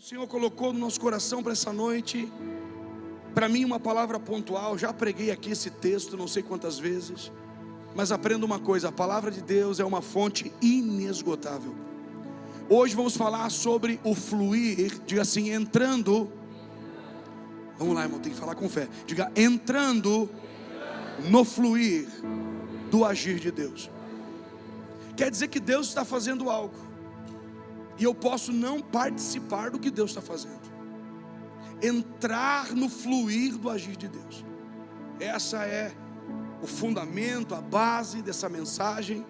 Senhor colocou no nosso coração para essa noite, para mim uma palavra pontual. Já preguei aqui esse texto não sei quantas vezes, mas aprenda uma coisa: a palavra de Deus é uma fonte inesgotável. Hoje vamos falar sobre o fluir. Diga assim: entrando. Vamos lá, irmão, tem que falar com fé. Diga: entrando no fluir do agir de Deus. Quer dizer que Deus está fazendo algo e eu posso não participar do que Deus está fazendo. Entrar no fluir do agir de Deus. Essa é o fundamento, a base dessa mensagem,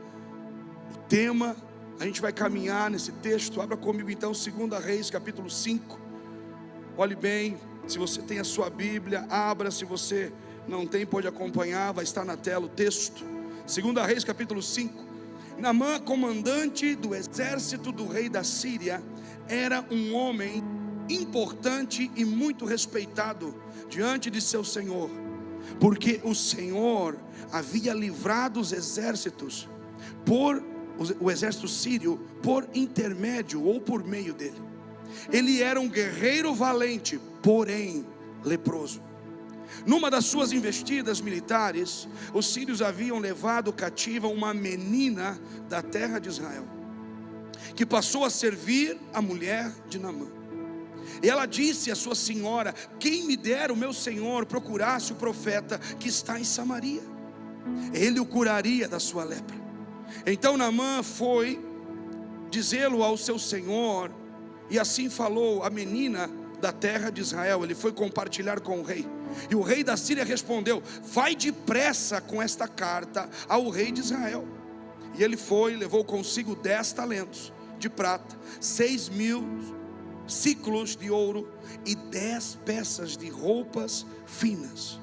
o tema. A gente vai caminhar nesse texto. Abra comigo então 2 Reis capítulo 5. Olhe bem, se você tem a sua Bíblia, abra. Se você não tem, pode acompanhar, vai estar na tela o texto. 2 Reis capítulo 5. Naamã, comandante do exército do rei da Síria, era um homem importante e muito respeitado diante de seu senhor, porque o Senhor havia livrado os exércitos o exército sírio por intermédio ou por meio dele. Ele era um guerreiro valente, porém leproso. Numa das suas investidas militares, os sírios haviam levado cativa uma menina da terra de Israel, que passou a servir a mulher de Naamã. E ela disse à sua senhora: quem me dera o meu senhor procurasse o profeta que está em Samaria, ele o curaria da sua lepra. Então Naamã foi dizê-lo ao seu senhor, e assim falou a menina da terra de Israel. Ele foi compartilhar com o rei, e o rei da Síria respondeu: vai depressa com esta carta ao rei de Israel. E ele foi e levou consigo 10 talentos de prata, 6.000 ciclos de ouro e 10 peças de roupas finas.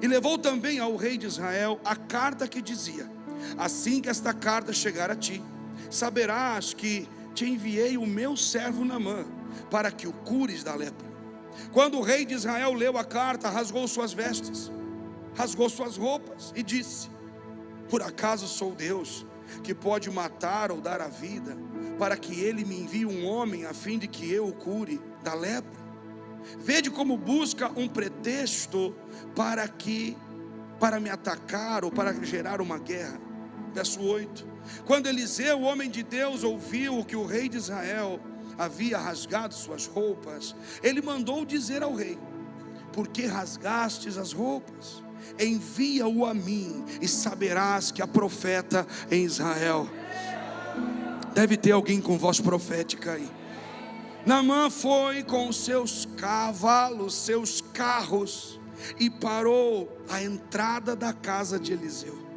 E levou também ao rei de Israel a carta que dizia: assim que esta carta chegar a ti, saberás que te enviei o meu servo Naamã, para que o cures da lepra. Quando o rei de Israel leu a carta, rasgou suas vestes, rasgou suas roupas e disse: por acaso sou Deus, que pode matar ou dar a vida, para que ele me envie um homem a fim de que eu o cure da lepra? Vede como busca um pretexto para me atacar ou para gerar uma guerra. Verso 8. Quando Eliseu, o homem de Deus, ouviu que o rei de Israel havia rasgado suas roupas, ele mandou dizer ao rei: por que rasgastes as roupas? Envia-o a mim, e saberás que há profeta em Israel. Deve ter alguém com voz profética aí. Naamã foi com os seus cavalos, seus carros, e parou à entrada da casa de Eliseu.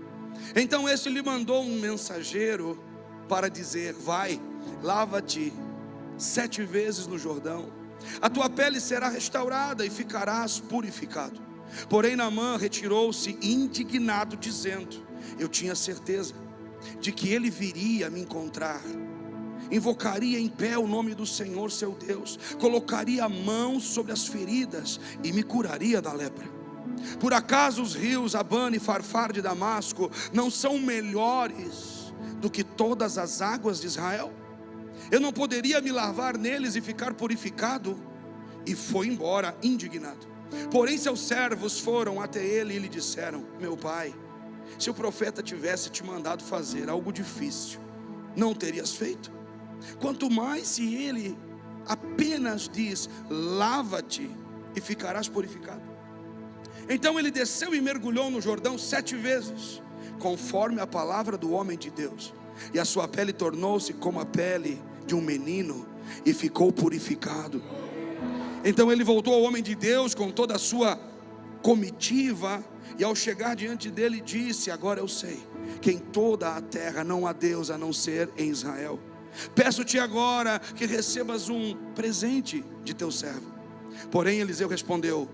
Então este lhe mandou um mensageiro para dizer: vai, lava-te 7 vezes no Jordão, a tua pele será restaurada e ficarás purificado. Porém Naamã retirou-se indignado, dizendo: eu tinha certeza de que ele viria me encontrar, invocaria em pé o nome do Senhor seu Deus, colocaria a mão sobre as feridas e me curaria da lepra. Por acaso os rios Abana e Farfar de Damasco não são melhores do que todas as águas de Israel? Eu não poderia me lavar neles e ficar purificado? E foi embora indignado. Porém seus servos foram até ele e lhe disseram: meu pai, se o profeta tivesse te mandado fazer algo difícil, não terias feito? Quanto mais se ele apenas diz: lava-te e ficarás purificado. Então ele desceu e mergulhou no Jordão 7 vezes, conforme a palavra do homem de Deus, e a sua pele tornou-se como a pele de um menino, e ficou purificado. Então ele voltou ao homem de Deus com toda a sua comitiva, e ao chegar diante dele disse: agora eu sei que em toda a terra não há Deus a não ser em Israel. Peço-te agora que recebas um presente de teu servo. Porém Eliseu respondeu: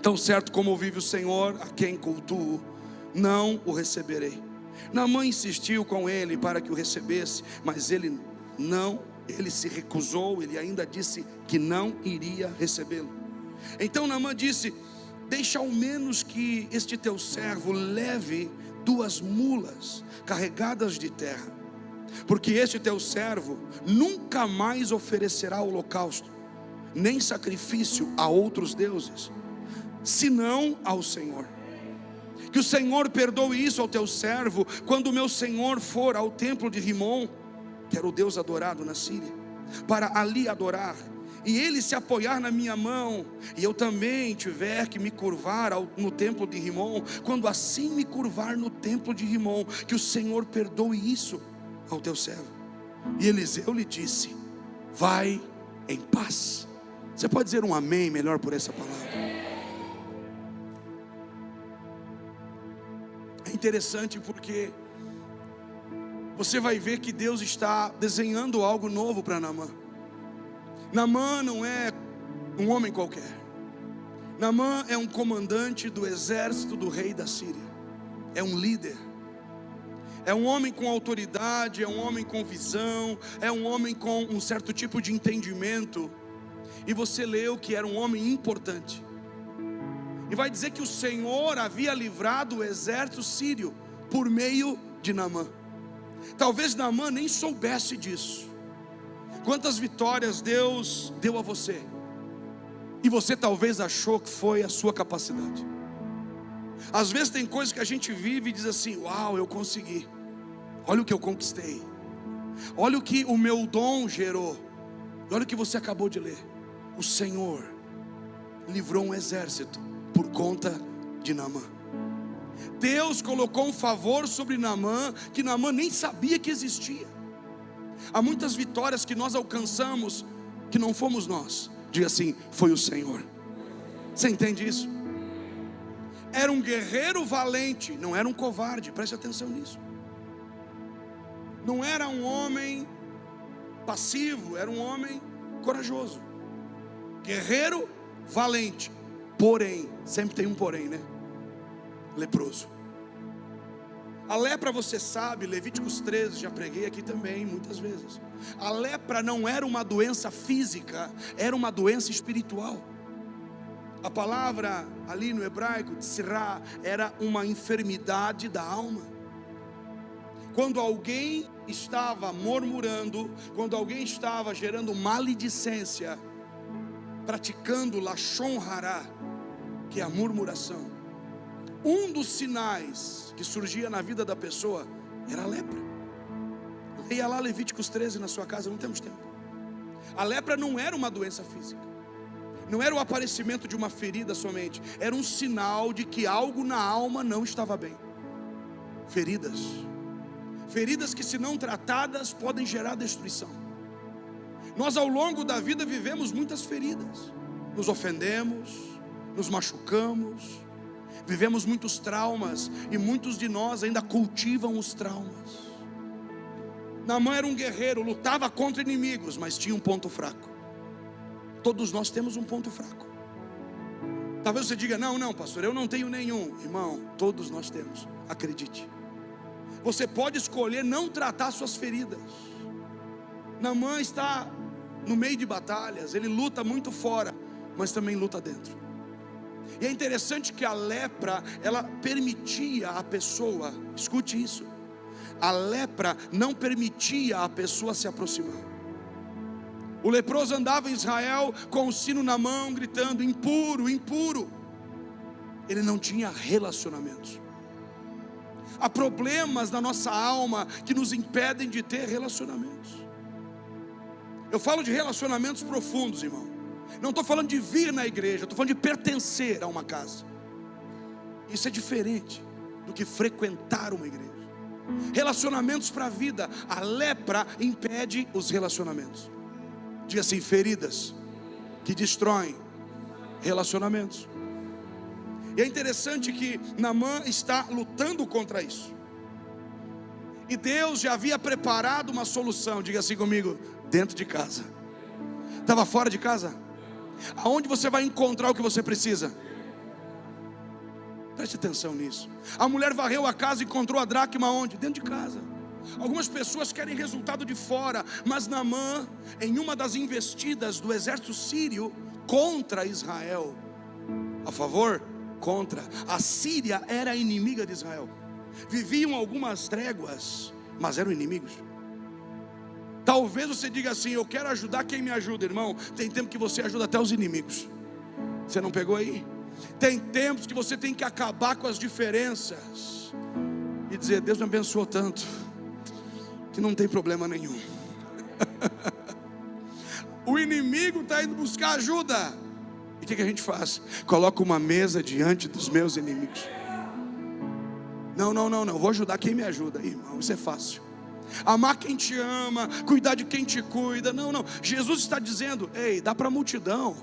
tão certo como vive o Senhor, a quem cultuo, não o receberei. Naamã insistiu com ele para que o recebesse, mas ele se recusou. Ele ainda disse que não iria recebê-lo. Então Naamã disse: deixa ao menos que este teu servo leve 2 mulas carregadas de terra, porque este teu servo nunca mais oferecerá holocausto, nem sacrifício a outros deuses, senão ao Senhor. Que o Senhor perdoe isso ao teu servo, quando o meu senhor for ao templo de Rimon, que era o Deus adorado na Síria, para ali adorar, e ele se apoiar na minha mão, e eu também tiver que me curvar no templo de Rimon, quando assim me curvar no templo de Rimon, que o Senhor perdoe isso ao teu servo. E Eliseu lhe disse: vai em paz. Você pode dizer um amém melhor por essa palavra? É interessante porque você vai ver que Deus está desenhando algo novo para Naamã. Naamã não é um homem qualquer. Naamã é um comandante do exército do rei da Síria. É um líder. É um homem com autoridade, é um homem com visão, é um homem com um certo tipo de entendimento. E você leu que era um homem importante. E vai dizer que o Senhor havia livrado o exército sírio por meio de Naamã. Talvez Naamã nem soubesse disso. Quantas vitórias Deus deu a você, e você talvez achou que foi a sua capacidade. Às vezes tem coisas que a gente vive e diz assim: uau, eu consegui. Olha o que eu conquistei. Olha o que o meu dom gerou. E olha o que você acabou de ler. O Senhor livrou um exército por conta de Naamã. Deus colocou um favor sobre Naamã que Naamã nem sabia que existia. Há muitas vitórias que nós alcançamos que não fomos nós. Diga assim: foi o Senhor. Você entende isso? Era um guerreiro valente, não era um covarde, preste atenção nisso. Não era um homem passivo, era um homem corajoso. Guerreiro valente, porém, sempre tem um porém, né? Leproso. A lepra, você sabe, Levíticos 13, já preguei aqui também muitas vezes. A lepra não era uma doença física, era uma doença espiritual. A palavra ali no hebraico, tsirá, era uma enfermidade da alma. Quando alguém estava murmurando, quando alguém estava gerando maledicência, praticando lashon hará, que é a murmuração, um dos sinais que surgia na vida da pessoa era a lepra. Leia lá Levíticos 13 na sua casa, não temos tempo. A lepra não era uma doença física, não era o aparecimento de uma ferida somente, era um sinal de que algo na alma não estava bem. Feridas que, se não tratadas, podem gerar destruição. Nós ao longo da vida vivemos muitas feridas, nos ofendemos, nos machucamos, vivemos muitos traumas, e muitos de nós ainda cultivam os traumas. Naamã era um guerreiro, lutava contra inimigos, mas tinha um ponto fraco. Todos nós temos um ponto fraco. Talvez você diga: não, pastor, eu não tenho nenhum. Irmão, todos nós temos, acredite. Você pode escolher não tratar suas feridas. Naamã está no meio de batalhas, ele luta muito fora, mas também luta dentro. E é interessante que a lepra, ela permitia a pessoa, escute isso, a lepra não permitia a pessoa se aproximar. O leproso andava em Israel com o sino na mão, gritando: impuro, impuro. Ele não tinha relacionamentos. Há problemas na nossa alma que nos impedem de ter relacionamentos. Eu falo de relacionamentos profundos, irmão. Não estou falando de vir na igreja, estou falando de pertencer a uma casa. Isso é diferente do que frequentar uma igreja. Relacionamentos para a vida. A lepra impede os relacionamentos. Diga assim: feridas que destroem relacionamentos. E é interessante que Naamã está lutando contra isso. E Deus já havia preparado uma solução. Diga assim comigo: dentro de casa. Estava fora de casa? Aonde você vai encontrar o que você precisa? Preste atenção nisso. A mulher varreu a casa e encontrou a dracma onde? Dentro de casa. Algumas pessoas querem resultado de fora, mas Naamã, em uma das investidas do exército sírio contra Israel, a favor? Contra. A Síria era inimiga de Israel. Viviam algumas tréguas, mas eram inimigos. Talvez você diga assim: eu quero ajudar quem me ajuda. Irmão, tem tempo que você ajuda até os inimigos. Você não pegou aí? Tem tempos que você tem que acabar com as diferenças e dizer: Deus me abençoou tanto que não tem problema nenhum. O inimigo está indo buscar ajuda. E o que a gente faz? Coloca uma mesa diante dos meus inimigos. Não, vou ajudar quem me ajuda. Irmão, isso é fácil. Amar quem te ama, cuidar de quem te cuida. Não, Jesus está dizendo: ei, dá para a multidão,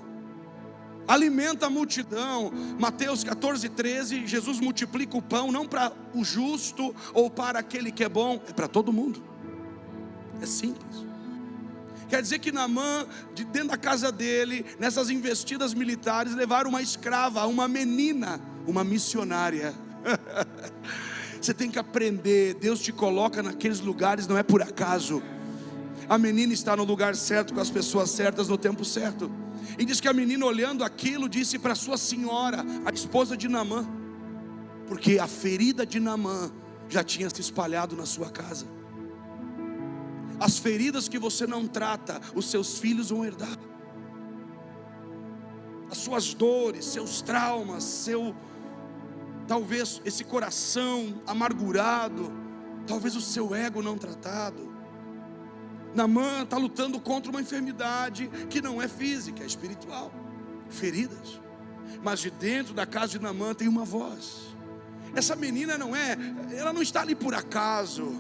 alimenta a multidão. Mateus 14:13, Jesus multiplica o pão, não para o justo ou para aquele que é bom, é para todo mundo. É simples. Quer dizer que Naamã, de dentro da casa dele, nessas investidas militares, levaram uma escrava, uma menina, uma missionária. Você tem que aprender, Deus te coloca naqueles lugares, não é por acaso. A menina está no lugar certo, com as pessoas certas, no tempo certo. E diz que a menina, olhando aquilo, disse para sua senhora, a esposa de Naamã, porque a ferida de Naamã já tinha se espalhado na sua casa. As feridas que você não trata, os seus filhos vão herdar. As suas dores, seus traumas, talvez esse coração amargurado, talvez o seu ego não tratado. Naamã está lutando contra uma enfermidade que não é física, é espiritual. Feridas. Mas de dentro da casa de Naamã tem uma voz. Essa menina ela não está ali por acaso.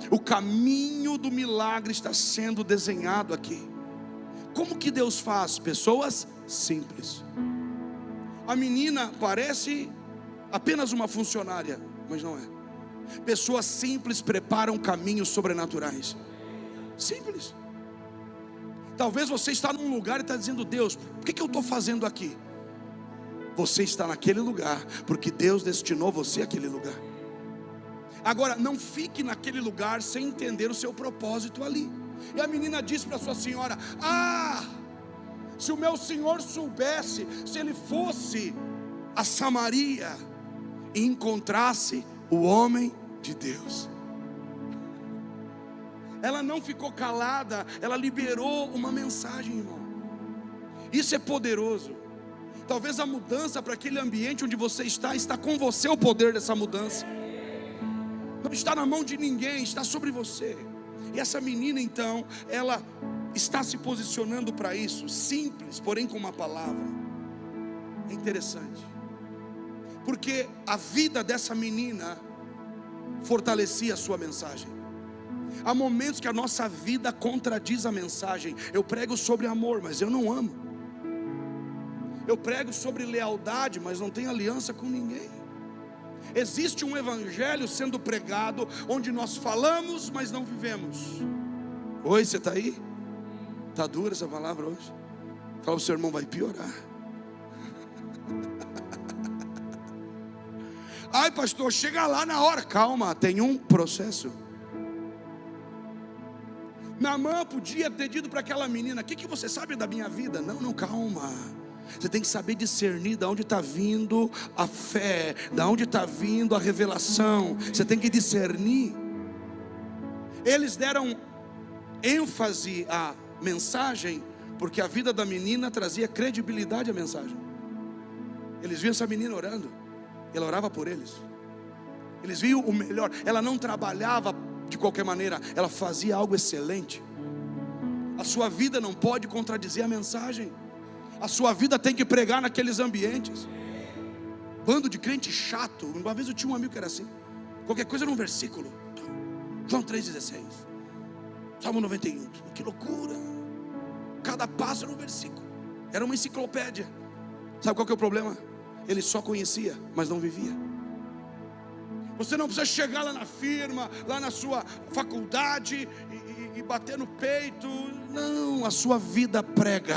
O caminho do milagre está sendo desenhado aqui. Como que Deus faz? Pessoas simples. A menina parece apenas uma funcionária, mas não é. Pessoas simples preparam caminhos sobrenaturais. Simples. Talvez você está num lugar e está dizendo: Deus, por que eu estou fazendo aqui? Você está naquele lugar porque Deus destinou você àquele lugar. Agora, não fique naquele lugar sem entender o seu propósito ali. E a menina disse para sua senhora: se o meu senhor soubesse, se ele fosse a Samaria e encontrasse o homem de Deus. Ela não ficou calada, ela liberou uma mensagem, irmão. Isso é poderoso. Talvez a mudança para aquele ambiente onde você está com você o poder dessa mudança. Não está na mão de ninguém, está sobre você. E essa menina então, ela está se posicionando para isso, simples, porém com uma palavra. É interessante, porque a vida dessa menina fortalecia a sua mensagem. Há momentos que a nossa vida contradiz a mensagem. Eu prego sobre amor, mas eu não amo. Eu prego sobre lealdade, mas não tenho aliança com ninguém. Existe um evangelho sendo pregado, onde nós falamos, mas não vivemos. Oi, você está aí? Está dura essa palavra hoje? Fala para o seu irmão: vai piorar. Ai, pastor, chega lá na hora. Calma, tem um processo. Naamã podia ter dito para aquela menina: o que você sabe da minha vida? Não, calma. Você tem que saber discernir de onde está vindo a fé, de onde está vindo a revelação. Você tem que discernir. Eles deram ênfase à mensagem, porque a vida da menina trazia credibilidade à mensagem. Eles viam essa menina orando, ela orava por eles. Eles viam o melhor. Ela não trabalhava de qualquer maneira, ela fazia algo excelente. A sua vida não pode contradizer a mensagem. A sua vida tem que pregar naqueles ambientes. Bando de crente chato. Uma vez eu tinha um amigo que era assim: qualquer coisa num versículo. João 3,16, Salmo 91. Que loucura. Cada passo era um versículo. Era uma enciclopédia. Sabe qual que é o problema? Ele só conhecia, mas não vivia. Você não precisa chegar lá na firma, lá na sua faculdade e bater no peito. Não, a sua vida prega.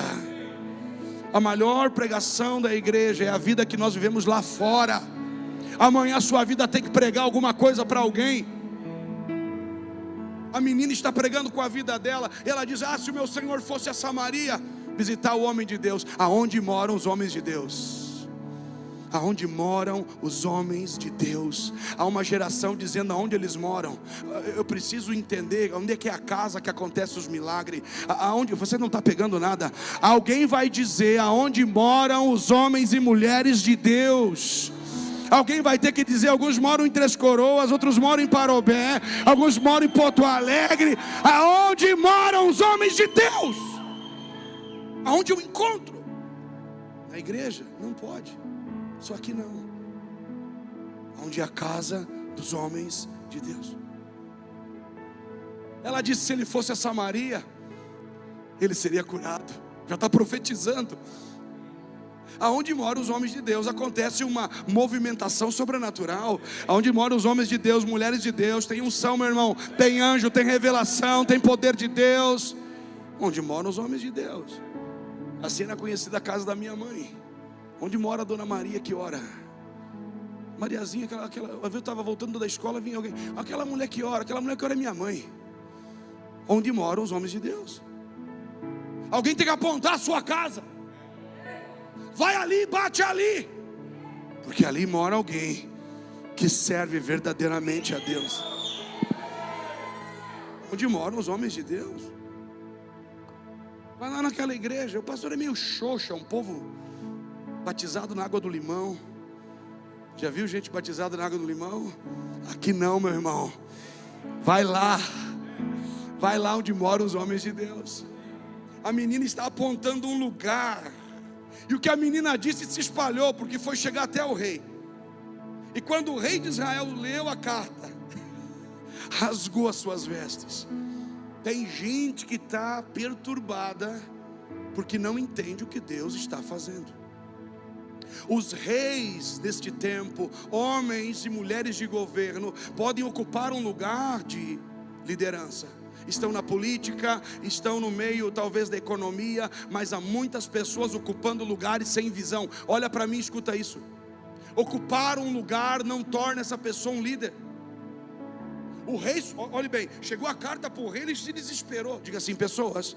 A maior pregação da igreja é a vida que nós vivemos lá fora. Amanhã a sua vida tem que pregar alguma coisa para alguém. A menina está pregando com a vida dela. Ela diz: se o meu Senhor fosse a Samaria visitar o homem de Deus. Aonde moram os homens de Deus? aonde moram os homens de Deus. Há uma geração dizendo aonde eles moram. Eu preciso entender onde é que é a casa que acontece os milagres. Aonde você não está pegando nada. Alguém vai dizer aonde moram os homens e mulheres de Deus. Alguém vai ter que dizer, alguns moram em Três Coroas, outros moram em Parobé, alguns moram em Porto Alegre. Aonde moram os homens de Deus? Aonde eu encontro? Na igreja? Não pode. Só que não. Onde é a casa dos homens de Deus. Ela disse, se ele fosse a Samaria, ele seria curado. Já está profetizando. Aonde moram os homens de Deus, acontece uma movimentação sobrenatural. Aonde moram os homens de Deus, mulheres de Deus, tem unção, meu irmão, tem anjo, tem revelação, tem poder de Deus. Onde moram os homens de Deus. A cena conhecida, a casa da minha mãe. Onde mora a dona Maria que ora? Mariazinha, eu estava voltando da escola, vinha alguém, aquela mulher que ora é minha mãe. Onde moram os homens de Deus? Alguém tem que apontar a sua casa. Vai ali, bate ali. Porque ali mora alguém que serve verdadeiramente a Deus. Onde moram os homens de Deus? Vai lá naquela igreja, o pastor é meio xoxa, um povo batizado na água do limão. Já viu gente batizada na água do limão? Aqui não, meu irmão. Vai lá onde moram os homens de Deus. A menina está apontando um lugar, e o que a menina disse se espalhou, porque foi chegar até o rei. E quando o rei de Israel leu a carta, rasgou as suas vestes. Tem gente que está perturbada, porque não entende o que Deus está fazendo. Os reis deste tempo, homens e mulheres de governo, podem ocupar um lugar de liderança. Estão na política, estão no meio talvez da economia, mas há muitas pessoas ocupando lugares sem visão. Olha para mim, escuta isso. Ocupar um lugar não torna essa pessoa um líder. O rei, olhe bem, chegou a carta para o rei, ele se desesperou. Diga assim, pessoas,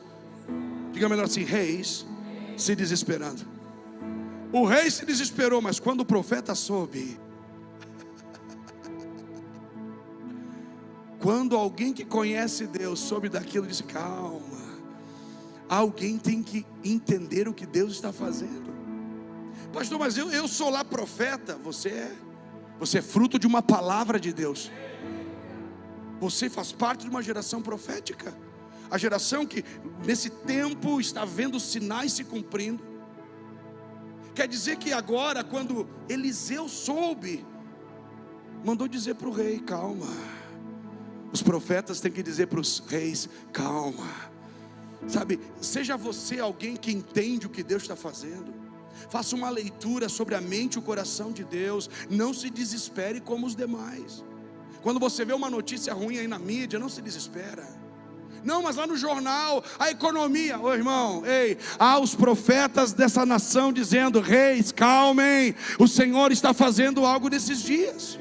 diga melhor assim, reis se desesperando. O rei se desesperou, mas quando o profeta soube, quando alguém que conhece Deus soube daquilo, disse, calma, alguém tem que entender o que Deus está fazendo. Pastor, mas eu sou lá profeta. Você é fruto de uma palavra de Deus. Você faz parte de uma geração profética. A geração que nesse tempo está vendo sinais se cumprindo. Quer dizer que agora, quando Eliseu soube, mandou dizer para o rei, calma. Os profetas têm que dizer para os reis, calma. Sabe, seja você alguém que entende o que Deus está fazendo. Faça uma leitura sobre a mente e o coração de Deus. Não se desespere como os demais. Quando você vê uma notícia ruim aí na mídia, não se desespera. Não, mas lá no jornal, a economia. Ô irmão, há os profetas dessa nação dizendo, reis, calmem, o Senhor está fazendo algo nesses dias.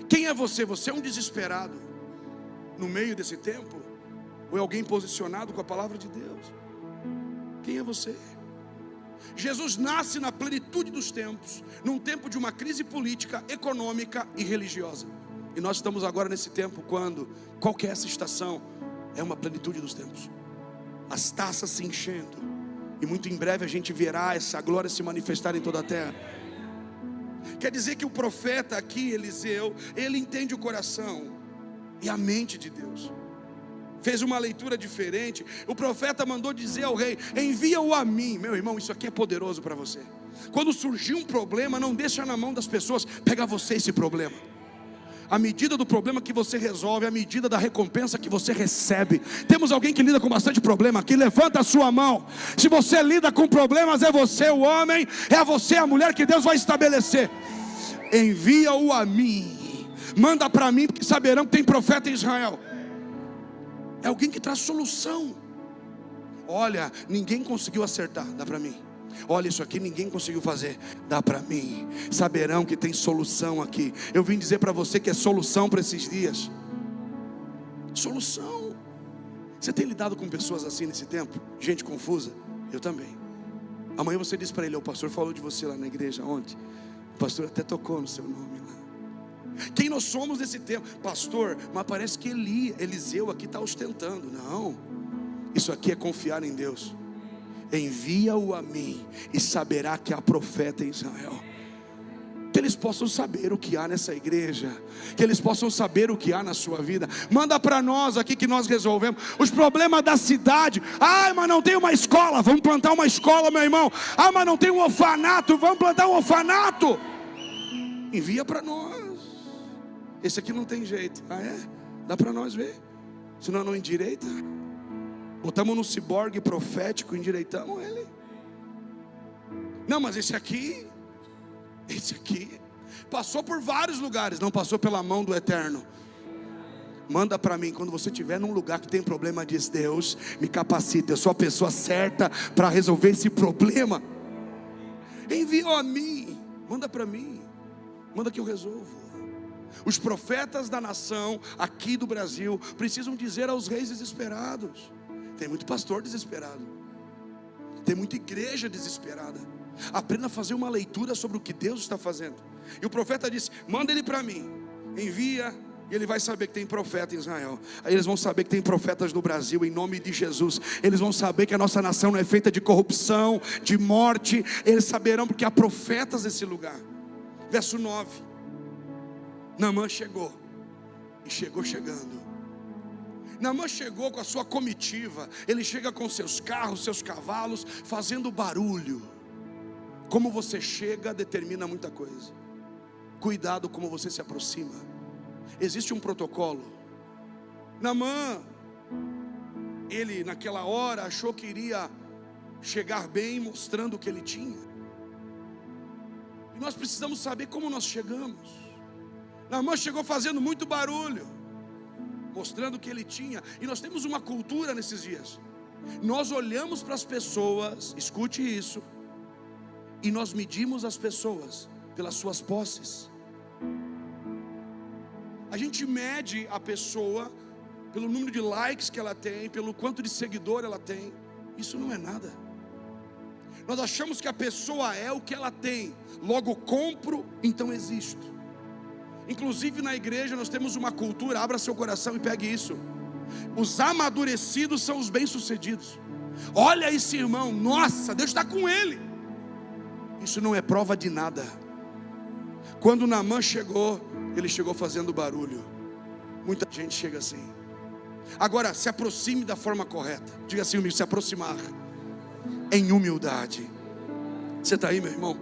Quem é você? Você é um desesperado no meio desse tempo? Ou é alguém posicionado com a palavra de Deus? Quem é você? Jesus nasce na plenitude dos tempos, num tempo de uma crise política, econômica e religiosa. E nós estamos agora nesse tempo quando, qual que é essa estação? É uma plenitude dos tempos. As taças se enchendo. E muito em breve a gente verá essa glória se manifestar em toda a terra. Quer dizer que o profeta aqui, Eliseu, ele entende o coração e a mente de Deus. Fez uma leitura diferente. O profeta mandou dizer ao rei, envia-o a mim. Meu irmão, isso aqui é poderoso para você. Quando surgir um problema, não deixa na mão das pessoas. Pega você esse problema. A medida do problema que você resolve, a medida da recompensa que você recebe. Temos alguém que lida com bastante problema aqui, levanta a sua mão. Se você lida com problemas, é você o homem, é você a mulher que Deus vai estabelecer. Envia-o a mim, manda para mim, porque saberão que tem profeta em Israel. É alguém que traz solução. Olha, ninguém conseguiu acertar, dá para mim. Olha, isso aqui ninguém conseguiu fazer, dá para mim. Saberão que tem solução aqui. Eu vim dizer para você que é solução para esses dias. Solução. Você tem lidado com pessoas assim nesse tempo? Gente confusa? Eu também. Amanhã você diz para ele: o pastor falou de você lá na igreja ontem. O pastor até tocou no seu nome lá. Quem nós somos nesse tempo? Pastor, mas parece que Eliseu aqui está ostentando. Não, isso aqui é confiar em Deus. Envia-o a mim, e saberá que há profeta em Israel. Que eles possam saber o que há nessa igreja, que eles possam saber o que há na sua vida. Manda para nós aqui que nós resolvemos os problemas da cidade. Ah, mas não tem uma escola, vamos plantar uma escola, meu irmão. Ah, mas não tem um orfanato, vamos plantar um orfanato. Envia para nós. Esse aqui não tem jeito. Ah, é? Dá para nós ver, senão não endireita. Botamos no ciborgue profético, endireitamos ele. Não, mas esse aqui passou por vários lugares, não passou pela mão do Eterno. Manda para mim, quando você estiver num lugar que tem problema, diz: Deus, me capacita, eu sou a pessoa certa para resolver esse problema. Envia a mim, manda para mim, manda que eu resolvo. Os profetas da nação aqui do Brasil precisam dizer aos reis desesperados. Tem muito pastor desesperado, tem muita igreja desesperada. Aprenda a fazer uma leitura sobre o que Deus está fazendo. E o profeta disse: manda ele para mim, envia, e ele vai saber que tem profeta em Israel. Aí eles vão saber que tem profetas no Brasil, em nome de Jesus. Eles vão saber que a nossa nação não é feita de corrupção, de morte. Eles saberão porque há profetas nesse lugar. Verso 9. Naamã chegou, e chegou chegando. Naamã chegou com a sua comitiva. Ele chega com seus carros, seus cavalos, fazendo barulho. Como você chega determina muita coisa. Cuidado como você se aproxima. Existe um protocolo. Naamã, ele naquela hora achou que iria chegar bem, mostrando o que ele tinha. E nós precisamos saber como nós chegamos. Naamã chegou fazendo muito barulho, mostrando o que ele tinha. E nós temos uma cultura nesses dias. Nós olhamos para as pessoas, escute isso, e nós medimos as pessoas pelas suas posses. A gente mede a pessoa pelo número de likes que ela tem, pelo quanto de seguidor ela tem. Isso não é nada. Nós achamos que a pessoa é o que ela tem, logo compro, então existo. Inclusive na igreja nós temos uma cultura, abra seu coração e pegue isso: os amadurecidos são os bem-sucedidos. Olha esse irmão, nossa, Deus está com ele. Isso não é prova de nada. Quando Naamã chegou, ele chegou fazendo barulho. Muita gente chega assim. Agora, se aproxime da forma correta. Diga assim: se aproximar em humildade. Você está aí, meu irmão?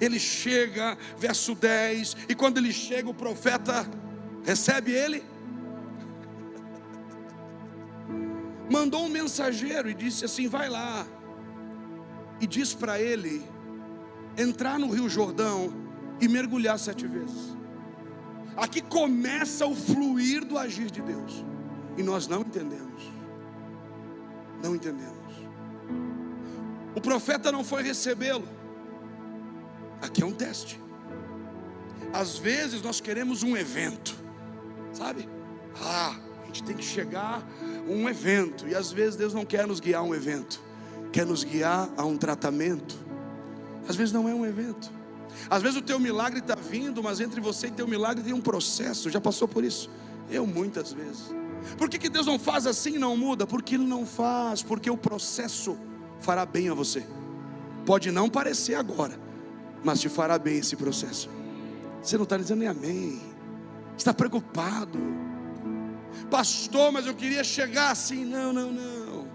Ele chega, verso 10. E quando ele chega, o profeta recebe ele. Mandou um mensageiro e disse assim: vai lá e diz para ele entrar no Rio Jordão e mergulhar 7 vezes. Aqui começa o fluir do agir de Deus. E nós não entendemos. Não entendemos. O profeta não foi recebê-lo. Aqui é um teste. Às vezes nós queremos um evento, sabe? A gente tem que chegar a um evento. E às vezes Deus não quer nos guiar a um evento, quer nos guiar a um tratamento. Às vezes não é um evento. Às vezes o teu milagre está vindo, mas entre você e teu milagre tem um processo. Já passou por isso? Eu muitas vezes. Por que Deus não faz assim e não muda? Porque Ele não faz, porque o processo fará bem a você. Pode não parecer agora, mas te fará bem esse processo. Você não está dizendo nem amém. Está preocupado. Pastor, mas eu queria chegar assim. Não.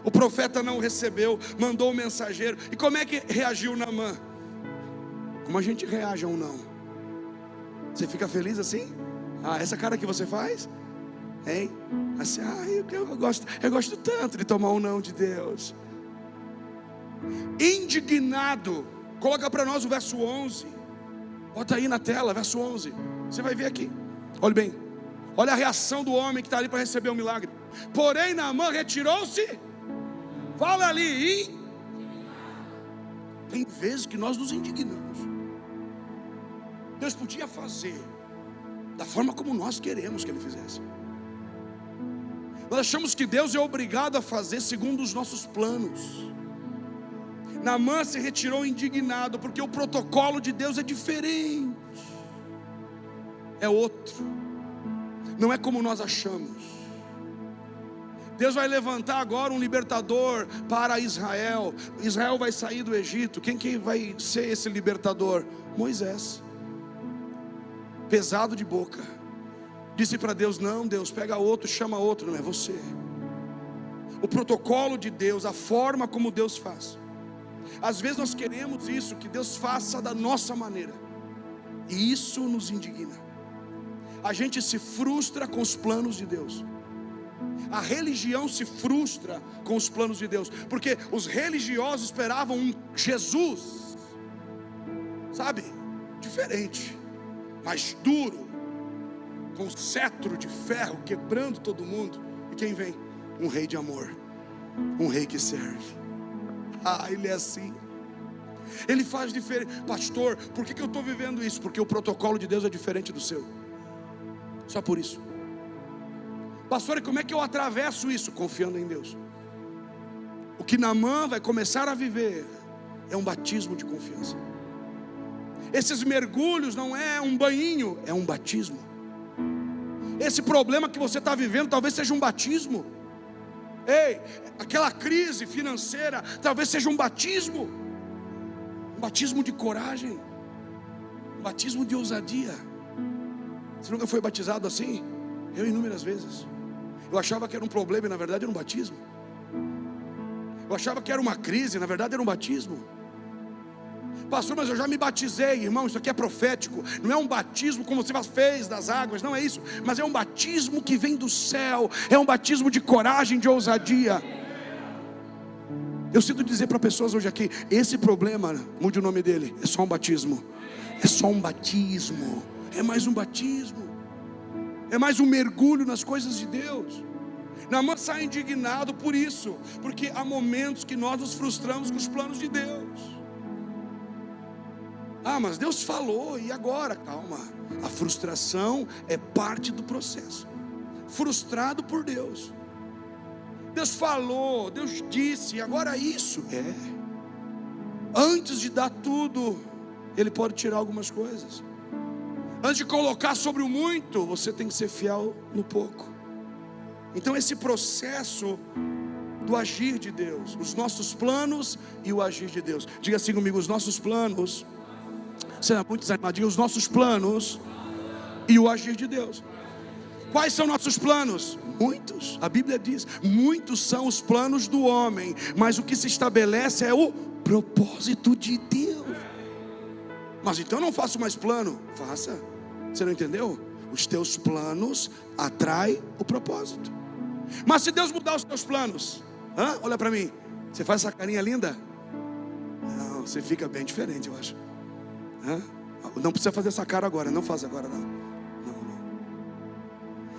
O profeta não recebeu, mandou o mensageiro. E como é que reagiu Naamã? Como a gente reage a um não? Você fica feliz assim? Essa cara que você faz? Hein? Assim, eu gosto tanto de tomar um não de Deus. Indignado. Coloca para nós o verso 11. Bota aí na tela, verso 11. Você vai ver aqui. Olhe bem. Olha a reação do homem que está ali para receber o milagre. Porém Naamã retirou-se. Fala ali, hein? Tem vezes que nós nos indignamos. Deus podia fazer da forma como nós queremos que Ele fizesse. Nós achamos que Deus é obrigado a fazer segundo os nossos planos. Naamã se retirou indignado, porque o protocolo de Deus é diferente, é outro, não é como nós achamos. Deus vai levantar agora um libertador para Israel. Israel vai sair do Egito. Quem que vai ser esse libertador? Moisés, pesado de boca, disse para Deus: não, Deus, pega outro, chama outro. Não é você. O protocolo de Deus, a forma como Deus faz. Às vezes nós queremos isso, que Deus faça da nossa maneira, e isso nos indigna. A gente se frustra com os planos de Deus. A religião se frustra com os planos de Deus, porque os religiosos esperavam um Jesus, sabe, diferente, mais duro, com cetro de ferro, quebrando todo mundo. E quem vem? Um rei de amor, um rei que serve. Ele é assim, ele faz diferente. Pastor, por que eu estou vivendo isso? Porque o protocolo de Deus é diferente do seu, só por isso. Pastor, e como é que eu atravesso isso? Confiando em Deus. O que Naamã vai começar a viver é um batismo de confiança. Esses mergulhos não é um banhinho, é um batismo. Esse problema que você está vivendo talvez seja um batismo. Ei, aquela crise financeira talvez seja um batismo de coragem, um batismo de ousadia. Você nunca foi batizado assim? Eu inúmeras vezes. Eu achava que era um problema e na verdade era um batismo. Eu achava que era uma crise, na verdade era um batismo. Pastor, mas eu já me batizei. Irmão, isso aqui é profético. Não é um batismo como você fez das águas, não é isso. Mas é um batismo que vem do céu. É um batismo de coragem, de ousadia. Eu sinto dizer para pessoas hoje aqui: esse problema, mude o nome dele, é só um batismo. É só um batismo. É mais um batismo. É mais um mergulho nas coisas de Deus. Naamã sai indignado por isso, porque há momentos que nós nos frustramos com os planos de Deus. Mas Deus falou, e agora? Calma, a frustração é parte do processo. Frustrado por Deus. Deus falou, Deus disse, e agora isso? Antes de dar tudo, Ele pode tirar algumas coisas. Antes de colocar sobre o muito, você tem que ser fiel no pouco. Então esse processo do agir de Deus, os nossos planos e o agir de Deus. Diga assim comigo: os nossos planos. Você é muito desanimado. Diga: os nossos planos e o agir de Deus. Quais são nossos planos? Muitos. A Bíblia diz: muitos são os planos do homem, mas o que se estabelece é o propósito de Deus. Mas então não faço mais plano. Faça. Você não entendeu? Os teus planos atraem o propósito. Mas se Deus mudar os teus planos, olha para mim, você faz essa carinha linda? Não, você fica bem diferente, eu acho. Não precisa fazer essa cara agora. Não faz agora não.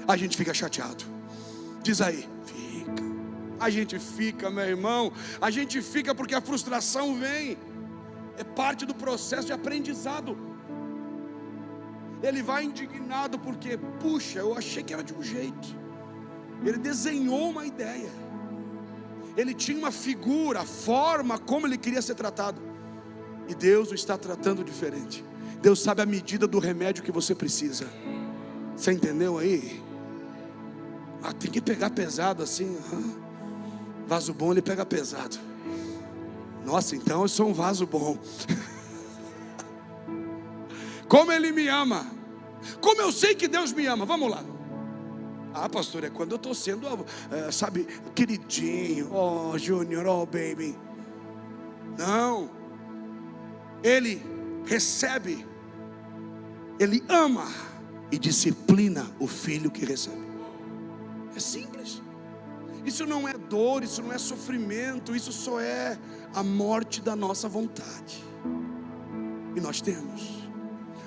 A gente fica chateado. Diz aí. Fica. A gente fica, meu irmão. A gente fica porque a frustração vem. É parte do processo de aprendizado. Ele vai indignado porque, puxa, eu achei que era de um jeito. Ele desenhou uma ideia. Ele tinha uma figura, a forma como ele queria ser tratado. E Deus o está tratando diferente. Deus sabe a medida do remédio que você precisa. Você entendeu aí? Tem que pegar pesado assim. Vaso bom ele pega pesado. Nossa, então eu sou um vaso bom. Como Ele me ama. Como eu sei que Deus me ama. Vamos lá. Pastor, é quando eu estou sendo, sabe, queridinho. Oh, Júnior, oh, baby. Não. Ele recebe. Ele ama e disciplina o filho que recebe. É simples. Isso não é dor, isso não é sofrimento. Isso só é a morte da nossa vontade. E nós temos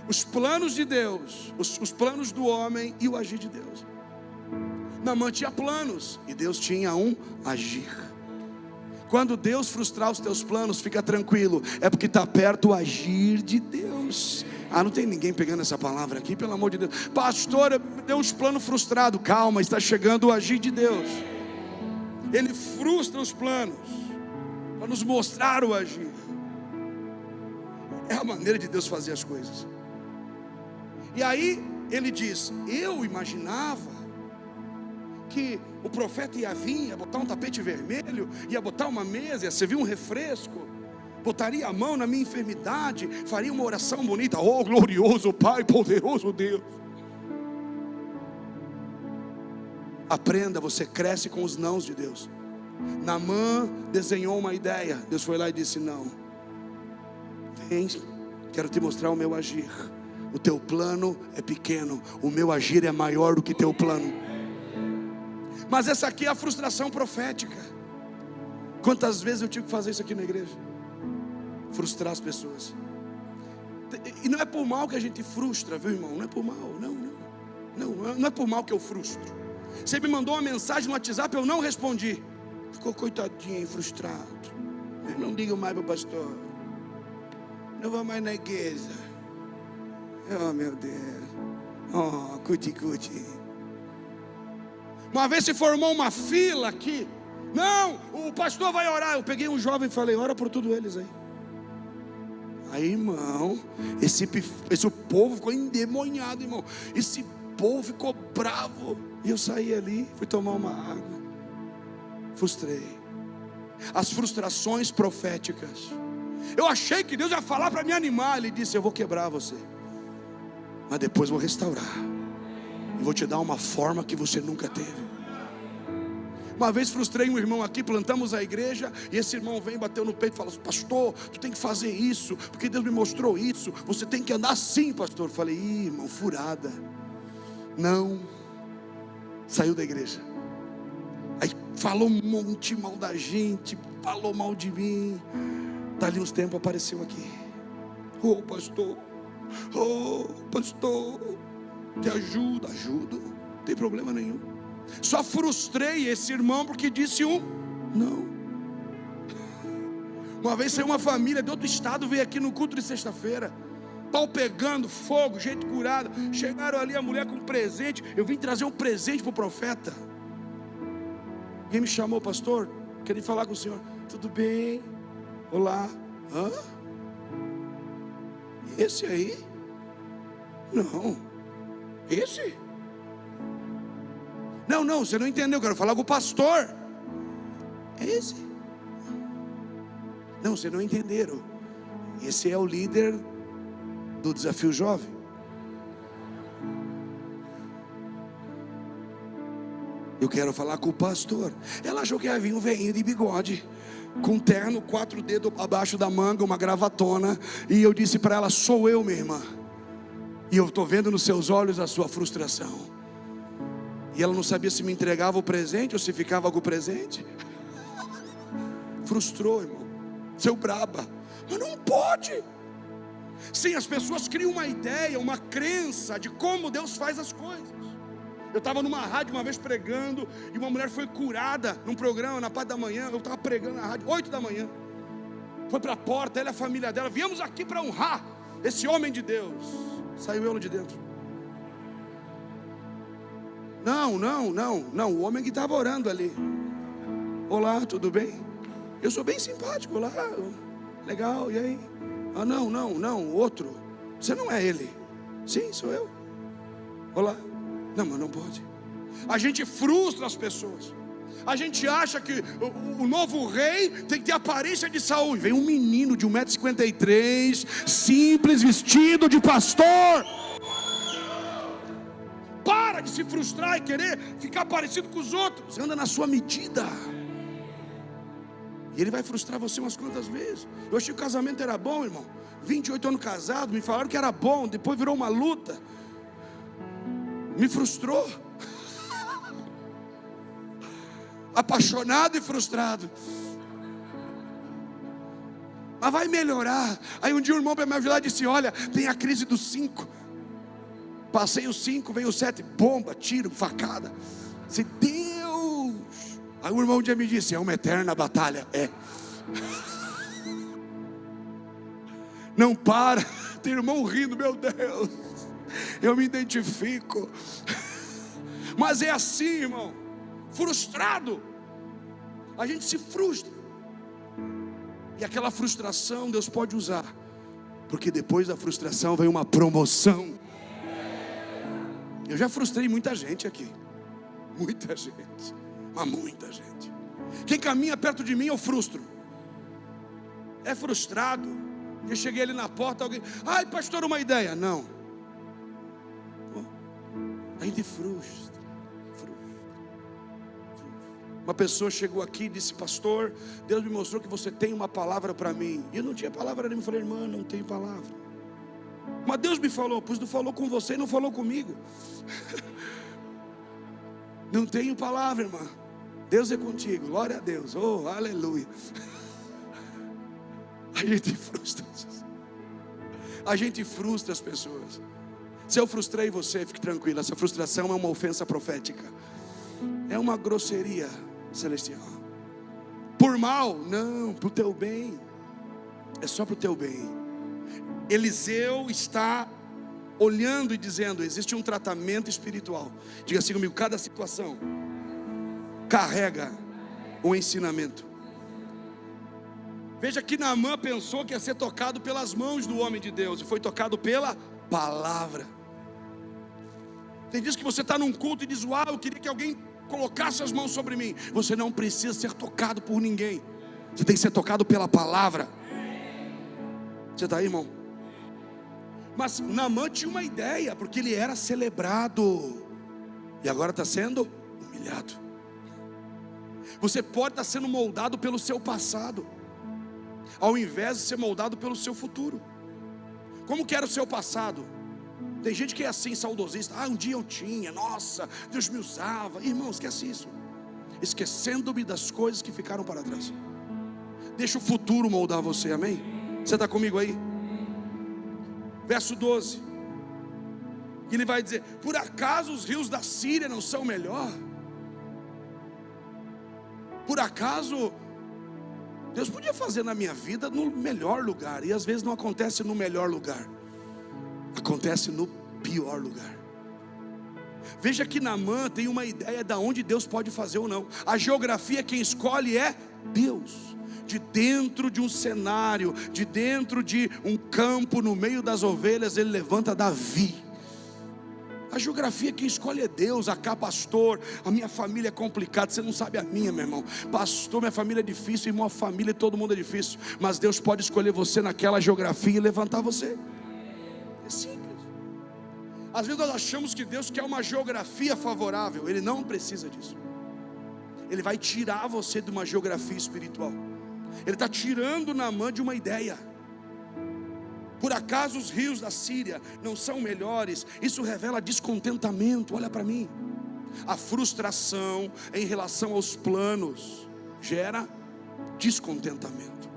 os planos de Deus, os planos do homem e o agir de Deus. Naamã tinha planos e Deus tinha um agir. Quando Deus frustrar os teus planos, fica tranquilo, é porque está perto o agir de Deus. Não tem ninguém pegando essa palavra aqui, pelo amor de Deus. Pastor, deu uns planos frustrados. Calma, está chegando o agir de Deus. Ele frustra os planos. para nos mostrar o agir. É a maneira de Deus fazer as coisas. E aí ele diz: eu imaginava que o profeta ia vir, ia botar um tapete vermelho, ia botar uma mesa, ia servir um refresco, botaria a mão na minha enfermidade, faria uma oração bonita. Oh, glorioso Pai, poderoso Deus. Aprenda, você cresce com os nãos de Deus. Naamã desenhou uma ideia, Deus foi lá e disse: não, vem, quero te mostrar o meu agir. O teu plano é pequeno, o meu agir é maior do que teu plano. Mas essa aqui é a frustração profética. Quantas vezes eu tive que fazer isso aqui na igreja? Frustrar as pessoas. E não é por mal que a gente frustra, viu, irmão? Não é por mal, não é por mal que eu frustro. Você me mandou uma mensagem no WhatsApp, eu não respondi. Ficou coitadinho, frustrado. Eu não digo mais para o pastor, não vou mais na igreja. Oh, meu Deus. Oh, cuti. Uma vez se formou uma fila aqui. Não, o pastor vai orar. Eu peguei um jovem e falei: ora por todos eles aí. Aí, irmão, esse povo ficou endemoniado, irmão. Esse povo ficou bravo. E eu saí ali, fui tomar uma água. Frustrei. As frustrações proféticas. Eu achei que Deus ia falar para me animar. Ele disse: eu vou quebrar você, mas depois vou restaurar. E vou te dar uma forma que você nunca teve. Uma vez frustrei um irmão aqui, plantamos a igreja, e esse irmão vem, bateu no peito e falou: pastor, tu tem que fazer isso, porque Deus me mostrou isso, você tem que andar assim, pastor. Eu falei: ih, irmão, furada. Não. Saiu da igreja. Aí falou um monte mal da gente, falou mal de mim. Dali uns tempos apareceu aqui: oh pastor, te ajudo, não tem problema nenhum. Só frustrei esse irmão porque disse não. Uma vez saiu uma família de outro estado, veio aqui no culto de sexta-feira, pau pegando, fogo, gente curada. Chegaram ali, a mulher com um presente. Eu vim trazer um presente para o profeta. Alguém me chamou: pastor, queria falar com o senhor. Tudo bem? Olá. Hã? Esse aí? Não. Esse? Não, você não entendeu. Eu quero falar com o pastor. Esse? Não, vocês não entenderam. Esse é o líder do Desafio Jovem. Eu quero falar com o pastor. Ela achou que ia vir um velhinho de bigode, com terno, 4 dedos abaixo da manga, uma gravatona. E eu disse para ela: sou eu, minha irmã. E eu estou vendo nos seus olhos a sua frustração. E ela não sabia se me entregava o presente ou se ficava com o presente. Frustrou, irmão. Seu braba. Mas não pode. Sim, as pessoas criam uma ideia, uma crença de como Deus faz as coisas. Eu estava numa rádio uma vez pregando, e uma mulher foi curada num programa na parte da manhã. Eu estava pregando na rádio, 8 da manhã. Foi para a porta, ela e a família dela: viemos aqui para honrar esse homem de Deus. Saiu eu de dentro. Não, o homem que estava orando ali. Olá, tudo bem? Eu sou bem simpático. Olá, legal, e aí? Ah, não, o outro. Você não é ele. Sim, sou eu. Olá. Não, mas não pode. A gente frustra as pessoas. A gente acha que o novo rei tem que ter aparência de Saul. Vem um menino de 1,53 m, simples, vestido de pastor. Para de se frustrar e querer ficar parecido com os outros. Anda na sua medida. E ele vai frustrar você umas quantas vezes. Eu achei que o casamento era bom, irmão. 28 anos casado, me falaram que era bom. Depois virou uma luta. Me frustrou. Apaixonado e frustrado. Mas vai melhorar. Aí um dia o irmão para me ajudar disse: olha, tem a crise dos 5. Passei os 5, veio o 7, bomba, tiro, facada. Disse: Deus. Aí o irmão um dia me disse: é uma eterna batalha. É. Não para. Tem irmão rindo: meu Deus, eu me identifico. Mas é assim, irmão. Frustrado. A gente se frustra. E aquela frustração Deus pode usar, porque depois da frustração vem uma promoção. Eu já frustrei muita gente aqui. Muita gente. Mas muita gente. Quem caminha perto de mim eu frustro. É frustrado. Eu cheguei ali na porta, alguém: ai pastor, uma ideia. Não. A gente frustra. Uma pessoa chegou aqui e disse: pastor, Deus me mostrou que você tem uma palavra para mim. E eu não tinha palavra nenhuma. Eu falei: irmã, não tenho palavra. Mas Deus me falou. Pois não falou com você e não falou comigo. Não tenho palavra, irmã. Deus é contigo, glória a Deus, oh, aleluia. A gente frustra. A gente frustra as pessoas. Se eu frustrei você, fique tranquilo. Essa frustração é uma ofensa profética. É uma grosseria celestial. Por mal? Não, para o teu bem. É só para o teu bem. Eliseu está olhando e dizendo: existe um tratamento espiritual. Diga assim comigo: cada situação carrega um ensinamento. Veja que Naamã pensou que ia ser tocado pelas mãos do homem de Deus, e foi tocado pela palavra. Tem dias que você está num culto e diz: uau, eu queria que alguém colocasse as mãos sobre mim. Você não precisa ser tocado por ninguém. Você tem que ser tocado pela palavra. Você está aí, irmão? Mas Naamã tinha uma ideia, porque ele era celebrado, e agora está sendo humilhado. Você pode estar sendo moldado pelo seu passado, ao invés de ser moldado pelo seu futuro. Como que era o seu passado? Tem gente que é assim, saudosista: ah, um dia eu tinha, nossa, Deus me usava. Irmão, esquece isso. Esquecendo-me das coisas que ficaram para trás. Deixa o futuro moldar você, amém? Você está comigo aí? Verso 12. Ele vai dizer: por acaso os rios da Síria não são melhor? Por acaso Deus podia fazer na minha vida no melhor lugar, e às vezes não acontece no melhor lugar, acontece no pior lugar. Veja que Naamã tem uma ideia de onde Deus pode fazer ou não. A geografia quem escolhe é Deus. De dentro de um cenário, de dentro de um campo, no meio das ovelhas, ele levanta Davi. A geografia quem escolhe é Deus. Acá, pastor, a minha família é complicada. Você não sabe a minha, meu irmão. Pastor, minha família é difícil. Irmão, a família, todo mundo é difícil. Mas Deus pode escolher você naquela geografia e levantar você. É simples. Às vezes nós achamos que Deus quer uma geografia favorável. Ele não precisa disso. Ele vai tirar você de uma geografia espiritual. Ele está tirando Naamã de uma ideia. Por acaso os rios da Síria não são melhores? Isso revela descontentamento. Olha para mim. A frustração em relação aos planos gera descontentamento.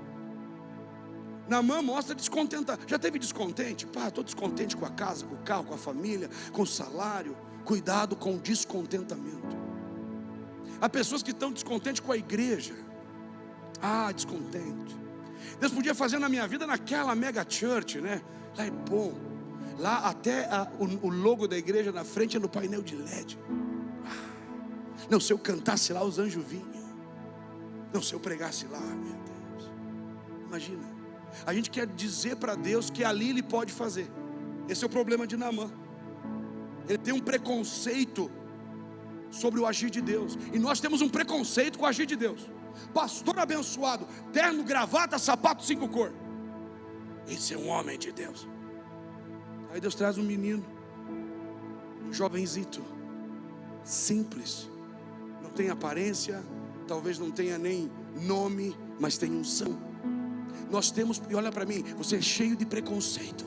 Naamã mostra descontentamento. Já teve descontente? Pá, estou descontente com a casa, com o carro, com a família, com o salário. Cuidado com o descontentamento. Há pessoas que estão descontentes com a igreja. Ah, descontente. Deus podia fazer na minha vida naquela mega church, né? Lá é bom. Lá até o logo da igreja na frente é no painel de LED. Não, se eu cantasse lá, os anjos vinham. Não, se eu pregasse lá, meu Deus. Imagina. A gente quer dizer para Deus que ali Ele pode fazer. Esse é o problema de Naamã. Ele tem um preconceito sobre o agir de Deus. E nós temos um preconceito com o agir de Deus. Pastor abençoado, terno, gravata, sapato 5 cor. Esse é um homem de Deus. Aí Deus traz um menino, um jovenzito, simples, não tem aparência, talvez não tenha nem nome, mas tem unção. Nós temos, e olha para mim, você é cheio de preconceito,